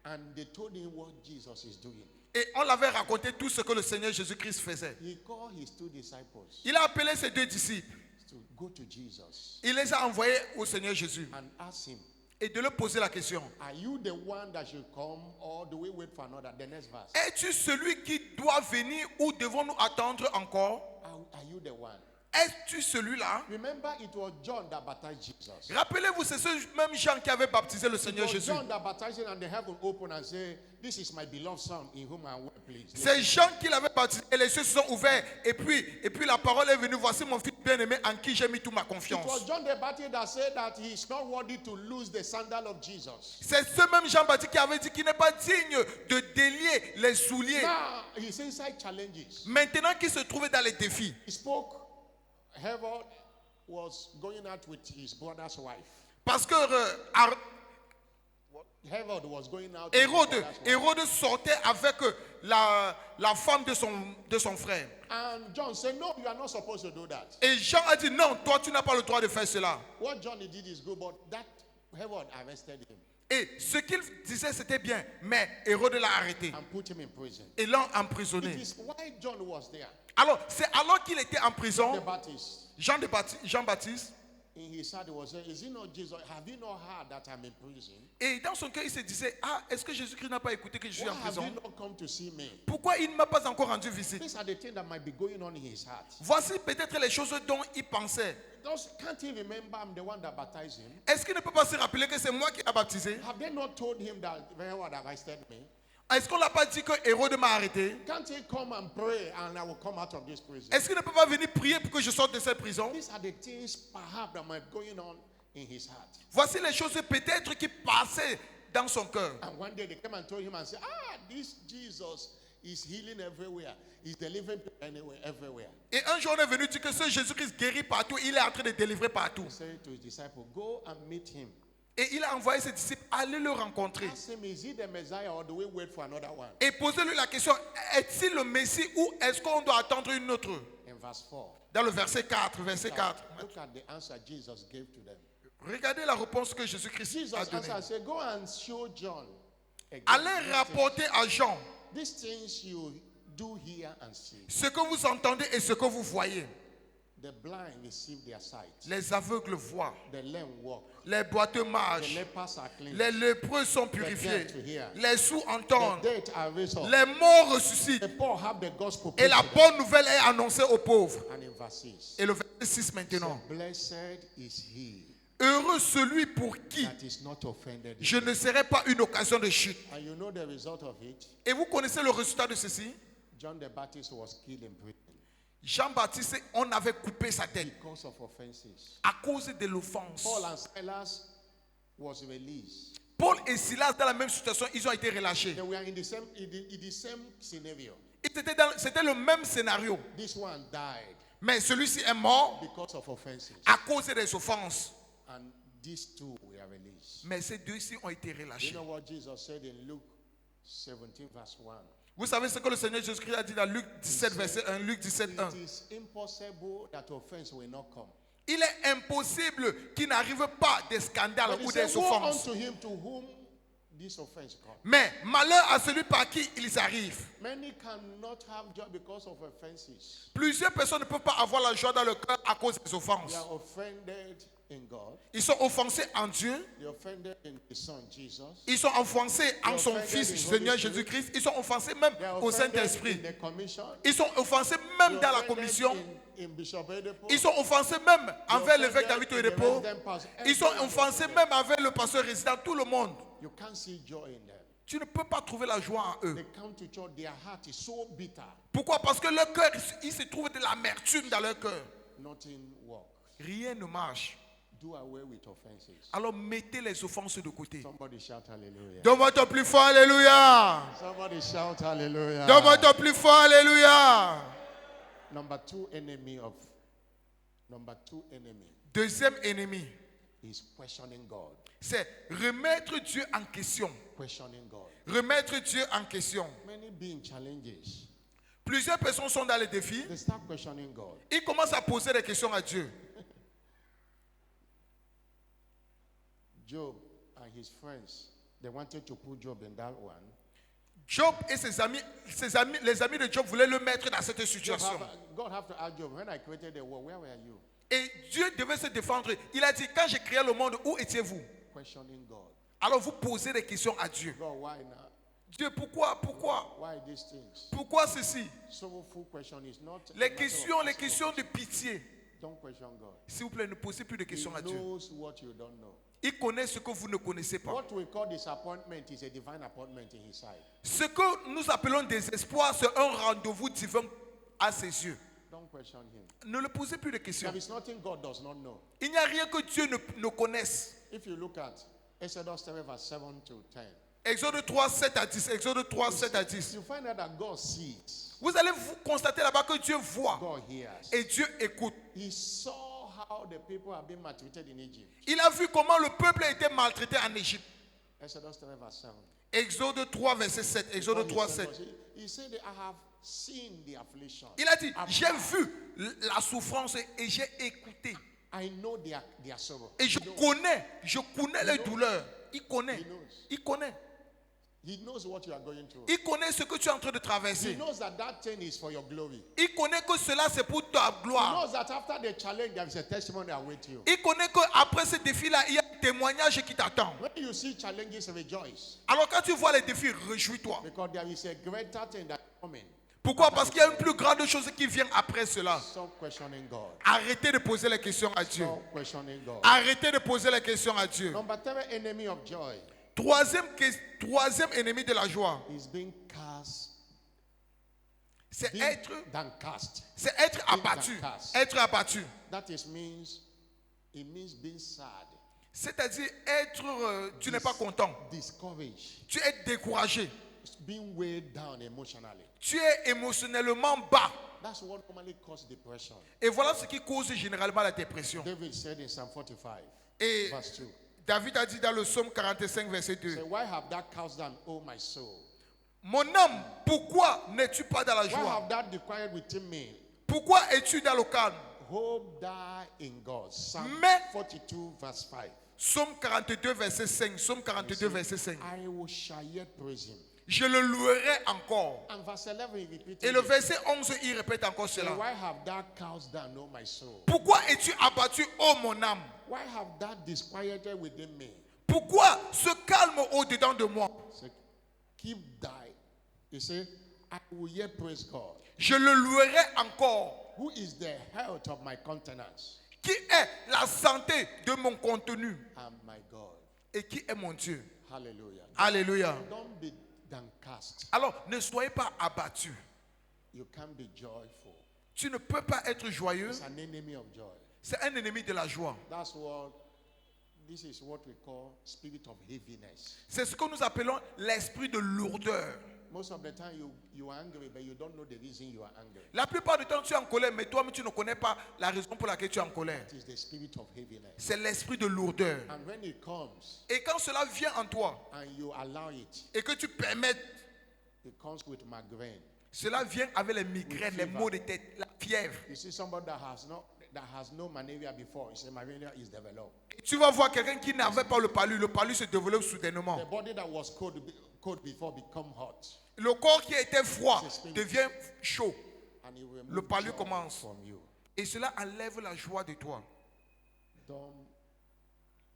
and they told him what Jesus is doing. Et on l'avait raconté tout ce que le Seigneur Jésus-Christ faisait. He called his two disciples Il a appelé ses deux disciples. to go to Jesus Il les a envoyés au Seigneur Jésus and ask him, et de leur poser la question. are you the one that should come or do we wait for another? The next verse. Es-tu celui qui doit venir ou devons-nous attendre encore? Are you the one? Es-tu celui-là? Remember, it was John that baptized Jesus. Rappelez-vous, c'est ce même Jean qui avait baptisé le It Seigneur was Jésus. John that baptized him and the heaven opened and said, this is my beloved son in whom I am well pleased. C'est Jean qui l'avait baptisé et les cieux se sont ouverts. Et puis la parole est venue. Voici mon fils bien-aimé en qui j'ai mis toute ma It was confiance. John the Baptist that said that he is not worthy to lose the sandal of Jesus. C'est ce même Jean-Baptiste qui avait dit qu'il n'est pas digne de délier les souliers. Now, he's inside challenges. Maintenant qu'il se trouvait dans les défis. He spoke, Herod was going out with his brother's wife. Parce que Herod was going out with his brother's wife. Hérode sortait avec la femme de son frère. And John said, no, you are not supposed to do that. Et Jean a dit non, toi tu n'as pas le droit de faire cela. What John did is good, but that Herod arrested him Et ce qu'il disait c'était bien, mais Hérode l'a arrêté and put him in prison. et l'a It emprisonné. is why John was there. Alors c'est alors qu'il était en prison, The Baptist, Jean-Baptiste, in his heart, he was saying, is it not Jesus? Have you not heard that I'm in prison? et dans son cœur il se disait, ah, est-ce que Jésus-Christ n'a pas écouté que je suis Why en have prison? you not come to see me? Pourquoi il ne m'a pas encore rendu visite? These are the things that might be going on in his heart. Voici peut-être les choses dont il pensait. Can't he remember I'm the one that baptized him? Est-ce qu'il ne peut pas se rappeler que c'est moi qui l'ai baptisé? Have they not told him that Herod arrested me? Est-ce qu'on ne l'a pas dit que Hérode m'a arrêté? Can't he come and pray and I will come out of this prison? Est-ce qu'il ne peut pas venir prier pour que je sorte de cette prison? These are the things perhaps that might be going on in his heart. Voici les choses peut-être qui passaient dans son cœur. And one day they came and told him and said, this Jesus is healing everywhere. He's delivering people anywhere, everywhere. Et un jour on est venu dire que ce Jésus-Christ guérit partout, il est en train de délivrer partout. He said to his disciples, go and meet him. Et il a envoyé ses disciples aller le rencontrer. Ask him, is he the Messiah or do we wait for another one? Et posez-lui la question, est-il le Messie ou est-ce qu'on doit attendre une autre? In verse 4. Dans le verset 4, verset 4. Look at the answer Jesus gave to them. Regardez la réponse que Jésus-Christ Jesus a donnée. answered and said, go and show John. again Allez these things. rapporter à Jean These things you do hear and see. Ce que vous entendez et ce que vous voyez. The blind receive their sight. Les aveugles voient. The lame walk. Les boiteux The marchent. lepers are cleansed. Les lépreux sont purifiés. deaf to hear. Les sourds The entendent. dead are raised up. Les morts ressuscitent. The poor have the gospel Et la preached to them. bonne nouvelle est annoncée aux pauvres. And in verse 6, Et le verset 6 maintenant. blessed is he Heureux celui pour qui that is not offended. je ne serai pas une occasion de chute. And you know the result of it? Et vous connaissez le résultat de ceci? John the Baptist was killed in prison Jean-Baptiste, on avait coupé sa tête because of offenses. à cause de l'offense. Paul and Silas was released. Paul et Silas, dans la même situation, ils ont été relâchés. They were in the same scenario. C'était le même scénario. This one died Mais celui-ci est mort because of offenses. à cause des offenses. And these two were released. Mais ces deux-ci ont été You relâchés. know what Jesus said in Luke 17 verse 1? Vous savez ce que le Seigneur Jésus-Christ a dit dans Luc 17, verset 1, Luc 17, 1. It is impossible that offense will not come. Il est impossible qu'il n'arrive pas des scandales But he ou said, des woe offenses. unto him to whom this offense comes. Mais malheur à celui par qui ils arrivent. Many cannot have joy because of offenses. Plusieurs personnes ne peuvent pas avoir la joie dans le cœur à cause des offenses. They are offended in God. Ils sont offensés en Dieu. They are offended in His Son Jesus. Ils sont offensés en son Fils, Seigneur Jésus-Christ. Ils sont offensés même They are au offended Saint-Esprit. in the commission. Ils sont offensés They même are dans la offended commission. in Bishop Oyedepo. Ils sont offensés même They are envers l'évêque offended David in the Oyedepo. resident pastor. Ils sont offensés même envers le pasteur résident, tout le monde. You can't see joy in them. Tu ne peux pas trouver la joie en eux. They come to church, their heart is so bitter. Pourquoi? Parce que leur cœur, il se trouve de l'amertume dans leur cœur. Nothing works. Rien ne marche. Do away with offenses. Alors mettez les offenses de côté. Somebody shout hallelujah. Donne-moi ton plus fort, alléluia. Somebody shout hallelujah. Donne-moi ton plus fort, alléluia. Number two enemy. Deuxième ennemi, Is questioning God. c'est remettre Dieu en question. Questioning God. Remettre Dieu en question. Many being challenges. Plusieurs personnes sont dans les défis. They start questioning God. Ils commencent à poser des questions à Dieu. Job and his friends, they wanted to put Job in that one. Job et ses amis, les amis de Job voulaient le mettre dans cette Job situation. God have to ask Job, when I created the world, where were you? Et Dieu devait se défendre. Il a dit, quand j'ai créé le monde, où étiez-vous? Questioning God. Alors vous posez des questions à Dieu. God, why now? Dieu, pourquoi? Why these things? Pourquoi ceci? Sorrowful question is not a Les matter of questions de pitié. Don't question God. S'il vous plaît, ne posez plus de He questions à Dieu. knows what you don't know. Il connaît ce que vous ne connaissez pas. What we call disappointment is a divine appointment in his sight. Ce que nous appelons désespoir, c'est un rendez-vous divin à ses yeux. Don't question him. Ne le posez plus de questions. There is nothing God does not know. Il n'y a rien que Dieu ne connaisse. If you look at Exodus 3 verse 7 to 10, Exode 3, 7 à 10. Exode 3, 7 à 10. you find out that God sees, Vous allez vous constater là-bas que Dieu voit God hears. et Dieu écoute. He saw how the people have been maltreated in Egypt. Il a vu comment le peuple a été maltraité en Égypte. Exodus 3 verse 7. Exode 3, verset 7. Exode 3, 7. He said, I have seen the affliction. Il a dit, j'ai vu la souffrance et j'ai écouté. I know their sorrow. Et je connais les douleurs. Il connaît. Il connaît. He knows what you are going through. Il connaît ce que tu es en train de He traverser. knows that that thing is for your glory. Il connaît que cela c'est pour ta He gloire. knows that after the challenge, there is a testimony await you. Il connaît qu'après ce défi-là, il y a un témoignage qui t'attend. When you see challenges, rejoice. Alors quand tu vois les défis, réjouis-toi. Because there is a greater thing that is coming. Pourquoi? Parce qu'il y a une plus grande chose qui vient après cela. Stop questioning God. Arrêtez de poser les questions à Dieu. Stop questioning God. Arrêtez de poser les questions à Dieu. Number 3 enemy of joy Troisième ennemi de la joie, is being cast. c'est Being être downcast. abattu. downcast. Être abattu. That means being sad, C'est-à-dire tu n'es pas content. discouraged, Tu es découragé. being weighed down emotionally. Tu es émotionnellement bas. That's what normally causes depression. Et voilà ce qui cause généralement la dépression. David said in Psalm 45, Et verse 2, David a dit dans le psaume 45, verset 2. say, why have thou cast down, O my soul? Mon âme, pourquoi n'es-tu pas dans la Why joie? have thou dequired within me? Pourquoi es-tu dans le calme? Hope thou in God. Psalm Mais- 42, verse 5. Psaume 42, verset 5. Psaume 42, verset 5. I will shall yet praise him. Je le louerai encore. And verse 11, he repeated Et le it. verset 11, il répète encore So cela. why have thou cast down, O my soul? Pourquoi es-tu abattu, ô mon âme? Why have thou disquieted within me? Pourquoi ce calme au-dedans de moi? Say, keep thy. He said, I will yet praise God, Je le louerai encore. who is the health of my countenance Qui est la santé de mon contenu? and my God. Et qui est mon Dieu? Hallelujah. Alléluia. Don't be downcast. Alors, ne soyez pas abattus. You can't be joyful. Tu ne peux pas être joyeux. It's an enemy of joy. C'est un ennemi de la joie. That's what, this is what we call spirit of heaviness. C'est ce que nous appelons l'esprit de lourdeur. Most of the time you are angry, but you don't know the reason you are angry. La plupart du temps, tu es en colère, mais toi-même, tu ne connais pas la raison pour laquelle tu es en colère. It is the spirit of heaviness. C'est l'esprit de lourdeur. And when it comes Et quand cela vient en toi and you allow it, et que tu permets, it comes with migraine. cela vient avec les migraines, les maux de tête, la fièvre. You see somebody that has no malaria before, you say malaria is developed. Et tu vas voir quelqu'un qui n'avait pas le palu se développe soudainement. The body that was cold before become hot. Le corps qui était froid devient chaud. And it will Le remove palu joy commence. from you. Et cela enlève la joie de toi. Don't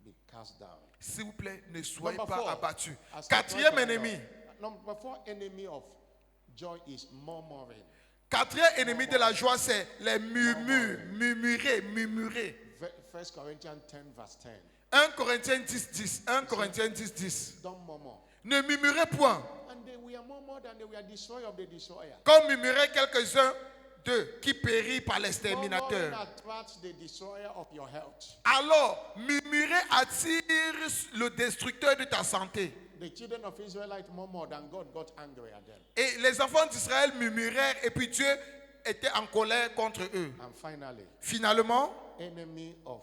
be cast down. S'il vous plaît, ne soyez Number pas 4, abattus. as I Quatrième talk about- ennemi. Number 4 enemy of joy is murmuring. Quatrième ennemi de la joie, c'est les murmures, murmurer. 1 Corinthians 10 verse 10. 1 Corinthiens 10, 10. 1 Corinthiens 10, 10. Don't murmur. Ne murmurez point, And they were murmured and they were destroyed of the destroyer. comme murmuraient quelques-uns d'eux qui périrent par Murmuring l'exterminateur. attracts the destroyer of your health. Alors, murmurer attire le destructeur de ta santé. The children of Israelite murmured and God got angry at them. Et les enfants d'Israël murmurèrent et puis Dieu était en colère contre eux. And finally, Finalement, enemy of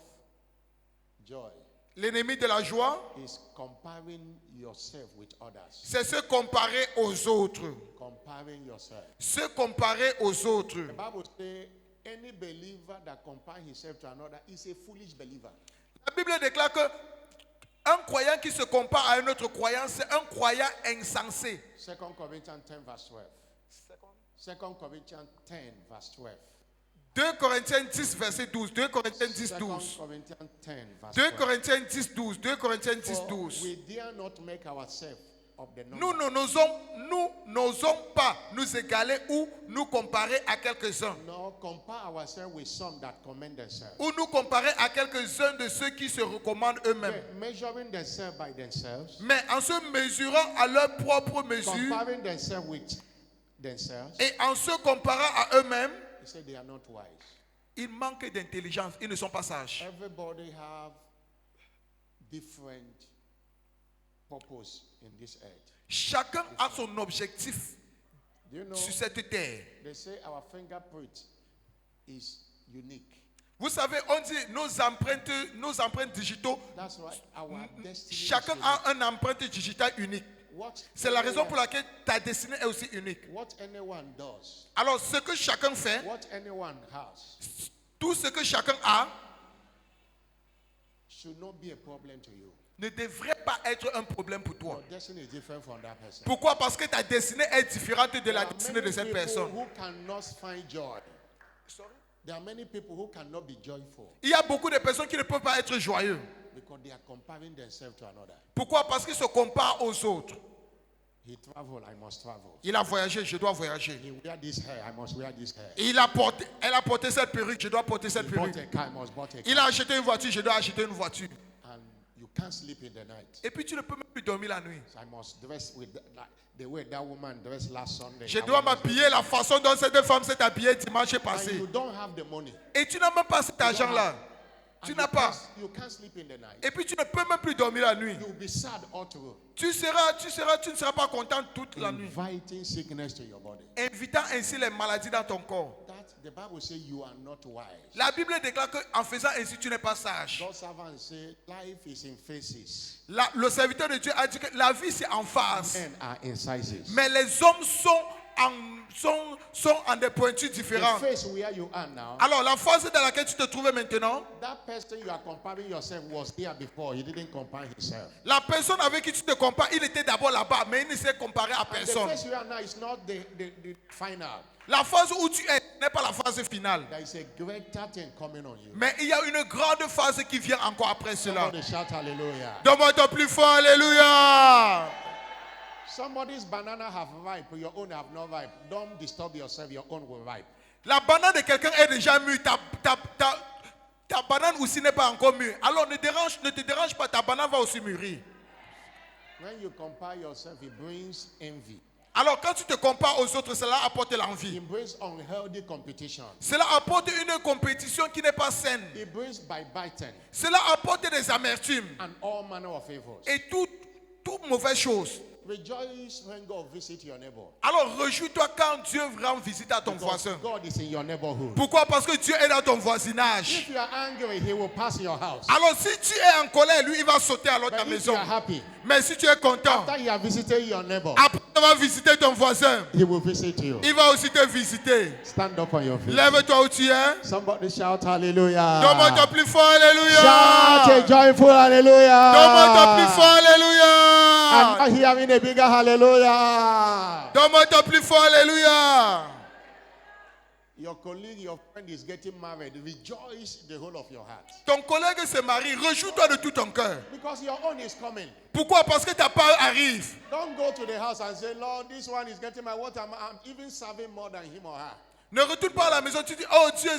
joy l'ennemi de la joie, is comparing yourself with others. c'est se comparer aux autres. Comparing yourself. Se comparer aux autres. The Bible says any believer that compares himself to another is a foolish believer. La Bible déclare que un croyant qui se compare à un autre croyant, c'est un croyant insensé. 2 Corinthians 10 verse 12. 2 Corinthians 10 verse 12. 2 Corinthiens 10, verset 12. 2 Corinthiens 10, 2 12. Corinthians 10 verse 2 12. Corinthiens 10, 12. 2 Corinthiens 10, For 12. we dare not make ourselves of the number. Nous n'osons pas nous égaler ou nous comparer à quelques-uns. Nor compare ourselves with some that commend themselves. Ou nous comparer à quelques-uns de ceux qui se recommandent eux-mêmes. Measuring themselves by themselves. Mais en se mesurant à leur propre mesure Comparing themselves with themselves. et en se comparant à eux-mêmes, He said they are not wise. ils manquent d'intelligence, ils ne sont pas sages. Everybody have different purpose in this earth. Chacun a son objectif Do you know sur cette terre. they say our fingerprint is unique. Vous savez, on dit nos empreintes digitaux, That's why our destiny chacun is unique. a une empreinte digitale unique. What C'est la raison anyone- pour laquelle ta destinée est aussi unique. What anyone does, Alors, ce que chacun fait, what anyone has, tout ce que chacun a, should not be a problem to you. ne devrait pas être un problème pour toi. Your destiny is different from that person. Pourquoi? Parce que ta destinée est différente de There la are destinée many de cette people personne. who cannot find joy. There are many people who cannot be joyful Il y a beaucoup de personnes qui ne peuvent pas être joyeux. because they are comparing themselves to another. Pourquoi? Parce qu'ils se comparent aux autres. He traveled, I must travel. Il a voyagé, je dois voyager. He wear this hair, I must wear this hair. Elle a porté cette perruque, je dois porter cette He bought perruque. a car, I must bought a Il car. a acheté une voiture, je dois acheter une voiture. And you can't sleep in the night. Et puis tu ne peux même plus dormir la nuit. So I must dress with the way that woman dressed last Sunday. Je I dois must- m'habiller la façon dont cette femme s'est habillée dimanche And passé. you don't have the money. Et tu n'as même pas cet argent-là. And Tu n'as pas. You can't sleep in the night. Et puis tu ne peux même plus dormir la nuit. You will be sad all through. Tu ne seras pas content toute la nuit. Inviting sickness to your body. Invitant ainsi les maladies dans ton corps. That the Bible says you are not wise. La Bible déclare qu'en faisant ainsi, tu n'es pas sage. God's servant say life is in phases. Le serviteur de Dieu a dit que la vie c'est en phase. Men are in sizes. Mais les hommes sont sont en des pointures The différentes. phase where you are now, Alors, la phase dans laquelle tu te trouvais maintenant, that person you are comparing yourself was here before. He didn't compare himself. la personne avec qui tu te compares, il était d'abord là-bas, mais il ne s'est comparé à And the personne. phase you are now is not the final. La phase où tu es n'est pas la phase finale. There is a greater thing coming on you. Mais il y a une grande phase qui vient encore après cela. Somebody shout hallelujah. Donne-moi ton plus fort, alléluia. Somebody's banana have ripe, your own have not ripe. Don't disturb yourself, your own will ripe. La banane de quelqu'un est déjà mûre. Ta banane aussi n'est pas encore mûre. Alors ne te dérange pas, ta banane va aussi mûrir. When you compare yourself, it brings envy. Alors quand tu te compares aux autres, cela apporte l'envie. It brings unhealthy competition. Cela apporte une compétition qui n'est pas saine. It brings backbiting Cela apporte des amertumes and all manner of evils. et toute mauvaise chose. Rejoice when God visits your neighbor. Alors réjouis-toi quand Dieu rend visite à ton Because voisin. God is in your neighborhood. Pourquoi? Parce que Dieu est dans ton voisinage. If you are angry, He will pass your house. Alors si tu es en colère, lui il va sauter à l'autre But if you maison. are happy, Mais si tu es content, after you have visited your neighbor, après avoir visité ton voisin, He will visit you. il va aussi te visiter. Stand up on your feet. Lève-toi où tu es. Somebody shout hallelujah. Donne-moi ton plus fort, Shout a alléluia. joyful hallelujah. Donne-moi ton plus fort, I'm alléluia. not hearing a bigger hallelujah. Donne-moi ton plus fort, alléluia. Your colleague, your friend is getting married. Rejoice the whole of your heart. Ton collègue se marie, réjouis-toi de tout ton cœur. Because your own is coming. Pourquoi? Parce que ta part arrive. Don't go to the house and say, Lord, this one is getting my water. I'm even serving more than him or her. Ne retourne pas à la maison, tu dis, oh Dieu,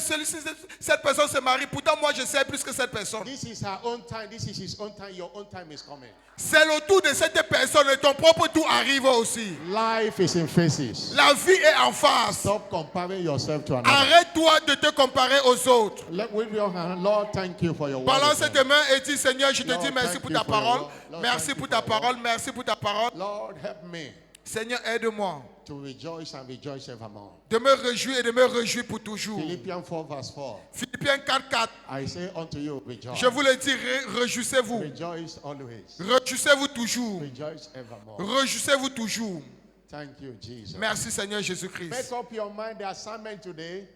cette personne se marie, pourtant moi je sais plus que cette personne. This is her own time. This is his own time. Your own time is coming. C'est le tour de cette personne et ton propre tour arrive aussi. Life is in phases. La vie est en face. Stop comparing yourself to another. Arrête-toi de te comparer aux autres. Let with your hand, Lord, thank you for your word. Balance tes mains et dis, Seigneur, je te Lord, dis merci thank pour you ta for your parole. word. Lord, Merci thank pour you ta for your parole. Merci pour ta parole. Lord, help me Seigneur, aide-moi to rejoice and rejoice evermore. de me réjouir et de me réjouir pour toujours. Philippians 4 verse 4. Philippiens 4:4. I say unto you, rejoice. Je vous le dis, réjouissez-vous. Rejoice always. Réjouissez-vous toujours. Rejoice evermore. Réjouissez-vous toujours. Thank you, Jesus. Merci Seigneur Jésus-Christ. Make up your mind. The assignment today.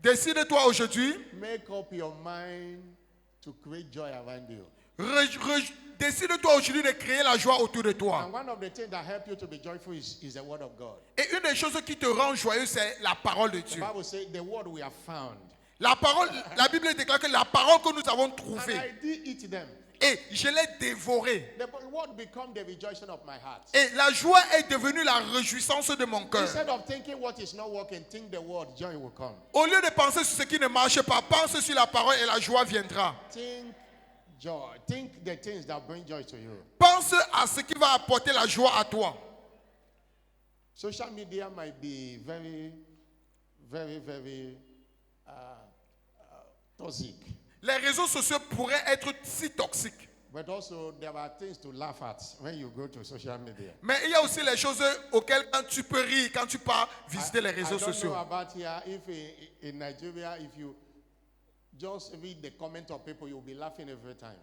Décide-toi aujourd'hui. Make up your mind to create joy around you. Décide-toi aujourd'hui de créer la joie autour de toi. And one of the things that help you to be joyful is the word of God. Et une des choses qui te rend joyeux, c'est la parole de The Dieu. Bible says the word we have found. La parole, la Bible déclare que la parole que nous avons And trouvée, I did eat them. et je l'ai dévorée. The word become the rejoicing of my heart. Et la joie est devenue la réjouissance de mon cœur. Instead of thinking what is not working, think the word, joy will come. Au lieu de penser sur ce qui ne marche pas, pense sur la parole et la joie viendra. Think joy. Think the things that bring joy to you. Pense à ce qui va apporter la joie à toi. Social media might be very toxic. Les réseaux sociaux pourraient être si toxiques. But also there are things to laugh at when you go to social media. Mais il y a aussi les choses auxquelles quand tu peux rire, quand tu pars visiter les réseaux I don't sociaux. know about here if in Nigeria if you just read the comment of people you'll be laughing every time.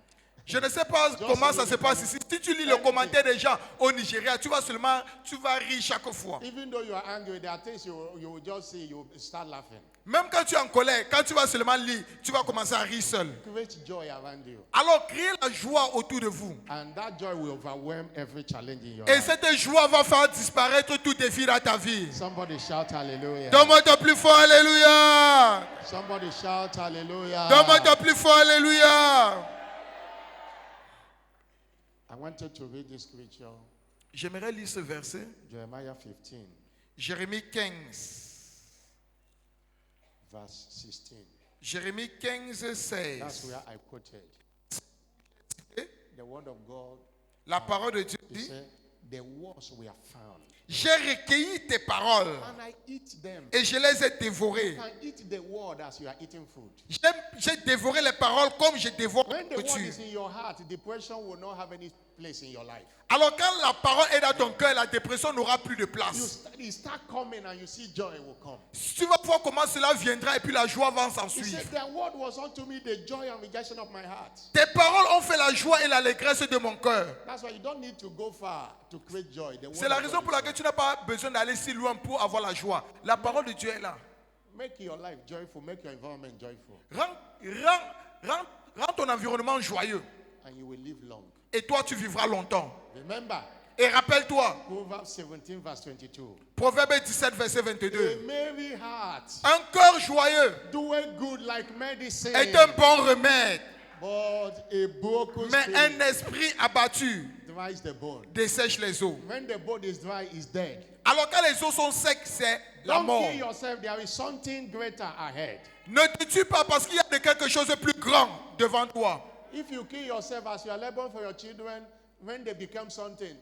Je ne sais pas comment ça se passe ici. Si tu lis le commentaire des gens au Nigeria, tu vas rire chaque fois. Even though you are angry, there are things you will just see, you start laughing. Même quand tu es en colère, quand tu vas seulement lire, tu vas commencer à rire seul. Create joy around you. Alors créez la joie autour de vous. And that joy will overwhelm every challenge in your Et life. cette joie va faire disparaître tout défi dans ta vie. Somebody shout hallelujah. Donne-moi ton plus fort, alléluia. Somebody shout hallelujah. Donne-moi ton plus fort, alléluia. I wanted to read this scripture, J'aimerais lire ce verset. Jeremiah 15, Jérémie 15. verse 16. Jérémie 15, That's 16. where I quoted. The word of God, La parole de Dieu it dit, said, the words we have found. j'ai recueilli tes paroles And I eat them. et je les ai You dévorées. can eat the word as you are eating food. J'ai dévoré les paroles comme je dévore la When the word nourriture. is in your heart, depression will not have any place in your life. Alors quand la parole est dans ton cœur, la dépression n'aura plus de place. You start coming and you see joy will come. Tu vas voir comment cela viendra et puis la joie va s'en He suivre. said, "The word was unto me the joy and rejoicing of my heart." Tes paroles ont fait la joie et l'allégresse de mon cœur. That's why you don't need to go far to create joy. The word C'est la of raison God pour is laquelle tu n'as pas besoin d'aller si loin pour avoir la joie. La parole de Dieu est là. Make your life joyful, make your environment joyful, Rends ton environnement joyeux. and you will live long. Et toi, tu vivras longtemps. Remember, Et rappelle-toi, Proverbs 17, verse 22. Proverbe 17, verset A 22. merry heart Un cœur joyeux doeth good like medicine, est un bon remède, but a broken mais spirit un esprit abattu dries the bone. dessèche les os. When the bone is dry, it's dead. Alors quand les os sont secs, c'est la Don't mort. kill yourself. There is something greater ahead. Ne te tue pas parce qu'il y a de quelque chose de plus grand devant toi. If you kill yourself as you are laboring for your children, when they become something,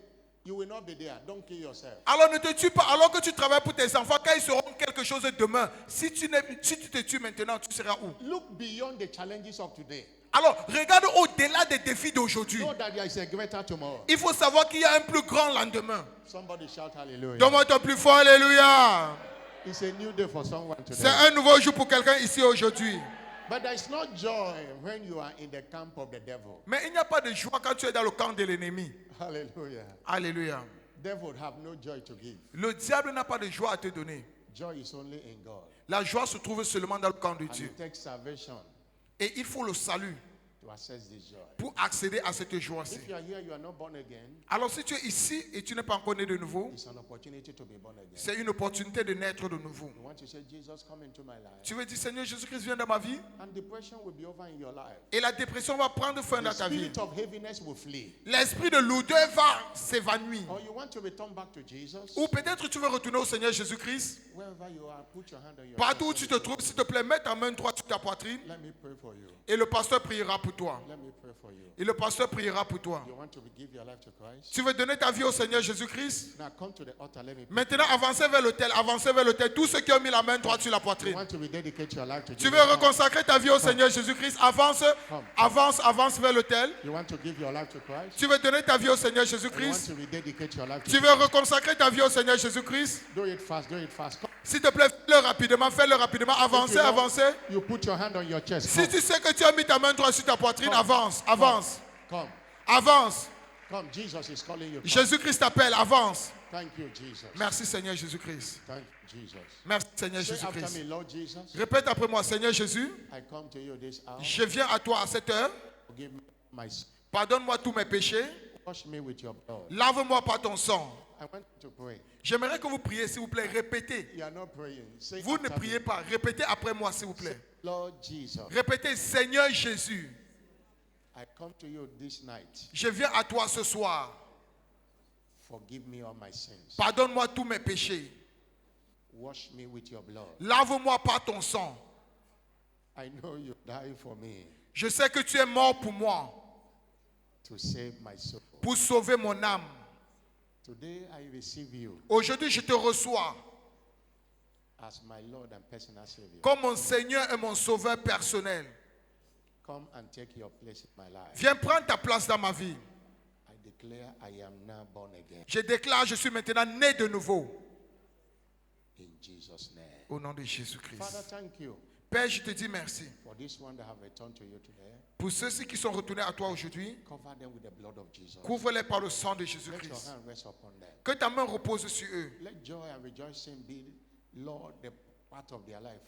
you will not be there. Don't kill yourself. Alors ne te tue pas, alors que tu travailles pour tes enfants, quand ils seront quelque chose demain, si tu te tues maintenant, tu seras où? Look beyond the challenges of today. Alors regarde au-delà des défis d'aujourd'hui. Know that there is a greater tomorrow. Il faut savoir qu'il y a un plus grand lendemain. Somebody shout hallelujah. Donne-moi ton plus fort, alléluia. It's a new day for someone C'est today. un nouveau jour pour quelqu'un ici aujourd'hui. But there is no joy when you are in the camp of the devil. Mais il n'y a pas de joie quand tu es dans le camp de l'ennemi. Hallelujah. Alléluia. Devil have no joy to give. Le diable n'a pas de joie à te donner. Joy is only in God. La joie se trouve seulement dans le camp de And Dieu. it takes salvation Et il faut le salut to access this joy. pour accéder à cette joie-ci. If you are here, you are not born again, Alors si tu es ici et tu n'es pas encore né de nouveau, it's an opportunity to be born again. c'est une opportunité de naître de nouveau. You want to say, Jesus, come into my life. Tu veux dire, Seigneur Jésus-Christ, viens dans ma vie. And depression will be over in your life. Et la dépression va prendre fin The dans ta vie. spirit of heaviness will flee. L'esprit de lourdeur va s'évanouir. Or you want to return back to Jesus. Ou peut-être tu veux retourner au Seigneur Jésus-Christ. Wherever you are, put your hand on your Partout où chest. tu te trouves, s'il te plaît, mets ta main droite sur ta poitrine. Let me pray for you. Et le pasteur priera pour toi. Let me pray for you. Et le pasteur priera pour toi. You want to give your life to Christ? Tu veux donner ta vie au Seigneur Jésus-Christ? Now come to the altar. Let me pray. Maintenant, avancez vers l'autel. Avancez vers l'autel. Tous ceux qui ont mis la main droite sur la You poitrine. want to rededicate your life to Tu Jesus? veux reconsacrer ta vie au Seigneur Jésus-Christ? Avance, avance vers l'autel. You want to give your life to Christ? Tu veux donner ta vie au Seigneur You want Jésus-Christ? to rededicate your life to Tu veux reconsacrer ta vie au Seigneur Jésus-Christ? Do it fast. Do it fast. Come. S'il te plaît, fais-le rapidement, fais-le rapidement. If Avancez, you know, avancez. You put your hand on your chest. Si tu sais que tu as mis ta main droite sur ta poitrine, Come. avance, avance, Come. avance. Come. Jesus is calling you. Come. Jésus-Christ t'appelle, avance. Thank you, Jesus. Merci Seigneur Jésus-Christ. Thank you, Jesus. Merci Seigneur Say after Jésus-Christ. me, Lord Jesus, Répète après moi, Seigneur Jésus, I come to you this hour. je viens à toi à cette heure. Forgive me my sin. Pardonne-moi tous mes péchés. Wash me with your blood. Lave-moi par ton sang. I want to pray. J'aimerais que vous priez, s'il vous plaît. Répétez. You are not praying. Say Vous ne after priez me. pas. Répétez après moi, s'il vous plaît. Lord Jesus, Répétez, Seigneur Jésus, I come to you this night. je viens à toi ce soir. Forgive me all my sins. Pardonne-moi tous mes péchés. Wash me with your blood. Lave-moi par ton sang. I know you died for me Je sais que tu es mort pour moi, to save my soul. pour sauver mon âme. Today I receive you Aujourd'hui, je te reçois as my Lord and personal Savior. comme mon Seigneur et mon Sauveur personnel. Come and take your place in my life. Viens prendre ta place dans ma vie. I declare I am now born again. Je déclare, je suis maintenant né de nouveau. In Jesus' name. Au nom de Jésus-Christ. Father, thank you Père, je te dis merci. for this one that have returned to you today. Pour ceux-ci qui sont retournés à toi aujourd'hui, Cover them with the blood of Jesus. couvre-les par le sang de Let your Jésus-Christ. hand rest upon them. Que ta main repose sur eux. Let joy and rejoicing be, Lord, the part of their life.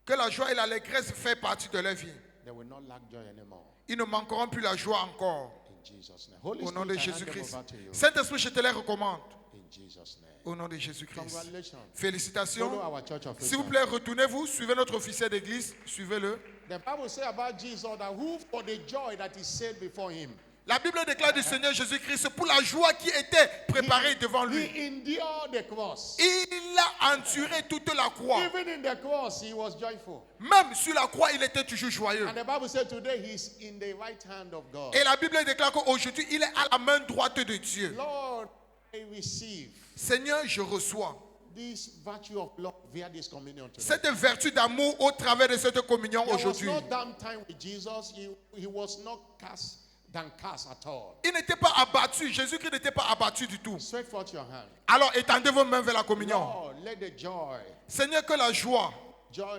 Que la joie et l'allégresse fassent partie de leur vie. They will not lack joy anymore. Ils ne manqueront plus la joie encore. In Jesus' name. Holy Au nom de Spirit, I hand them Jésus-Christ. over to you. Saint-Esprit, je te les recommande. In Jesus' name. Au nom de Jésus-Christ. Congratulations. Félicitations. Follow our church of S'il vous Christians. plaît, retournez-vous. Suivez notre officier d'église. Suivez-le. The Bible says about Jesus that who for the joy that is set before him, La Bible déclare du Seigneur Jésus-Christ pour la joie qui était préparée devant lui. he endured the cross. Il a enduré toute la croix. Even in the cross, he was joyful. Même sur la croix, il était toujours joyeux. And the Bible said today he's in the right hand of God. Et la Bible déclare qu'aujourd'hui, il est à la main droite de Dieu. Lord, I receive Seigneur, je reçois this virtue of love via this communion today. cette vertu d'amour au travers de cette communion There was aujourd'hui. no downtime with Jesus. He was not cast downcast at all. Il n'était pas abattu. Jésus-Christ n'était pas abattu du tout. Stretch forth your hand. Alors étendez vos mains vers la communion. Lord, let the joy Seigneur, que la joie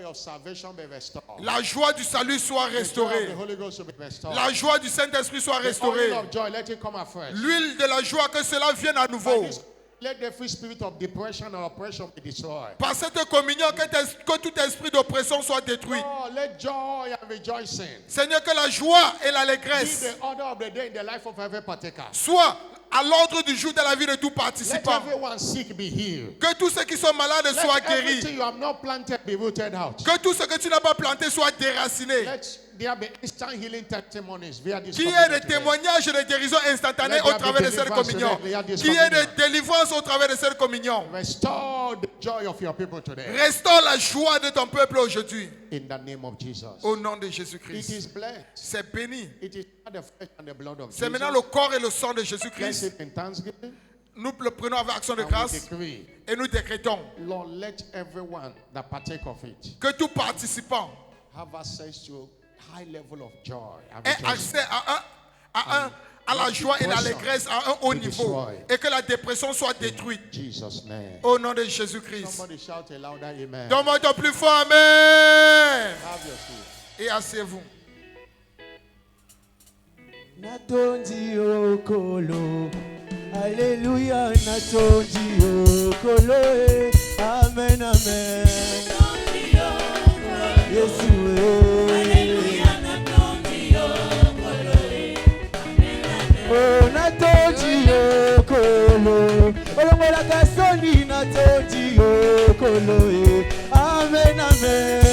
of salvation be restored. la joie du salut soit The joy of restaurée. the Holy Ghost will be restored. La joie du Saint-Esprit soit The restaurée. oil of joy, let it come afresh. L'huile de la joie, que cela vienne à By nouveau. this, let the free spirit of depression or oppression be destroyed. Par cette communion, que tout esprit d'oppression soit détruit. Lord, let joy and rejoicing Seigneur, que la joie et be l'allégresse the order of the day in the life of every partaker. soient à l'ordre du jour dans la vie de tout Let participant. everyone sick be healed. Que tous ceux qui sont malades soient Let everything guéris. you have not planted be rooted out. Que tout ce que tu n'as pas planté soit déraciné. Let there be instant healing testimonies via this Qu'il y ait communion des today. témoignages et des guérisons instantanées Let au there be travers de cette deliverance communion. today. Let there be Qu'il y ait des communion. délivrances au travers de cette communion. Restore the joy of your people today. Restaure la joie de ton peuple aujourd'hui. In the name of Jesus. Au nom de It Jésus-Christ. is blessed. C'est béni. It is not the flesh and the blood of C'est Jesus. maintenant le corps et le sang de Bless Jésus-Christ. it in thanksgiving. Nous le prenons avec action de And we grâce decree, et nous décrétons Lord, let everyone that partake of it que tout participant have access to high level of joy and ait rejoicing. accès à la joie et l'allégresse à un haut niveau et que la dépression soit détruite. In Jesus' name. Au nom de Jésus-Christ. Somebody shout a louder amen. Donne-moi ton plus fort Amen. Have your seat. Et asseyez-vous. Natondi okolo, Alléluia, Natondi okolo, Amen, Amen. Yesu, Alléluia, Natondi okolo, oh Natondi okolo, Olongola kasoni Natondi okolo, Amen, Amen.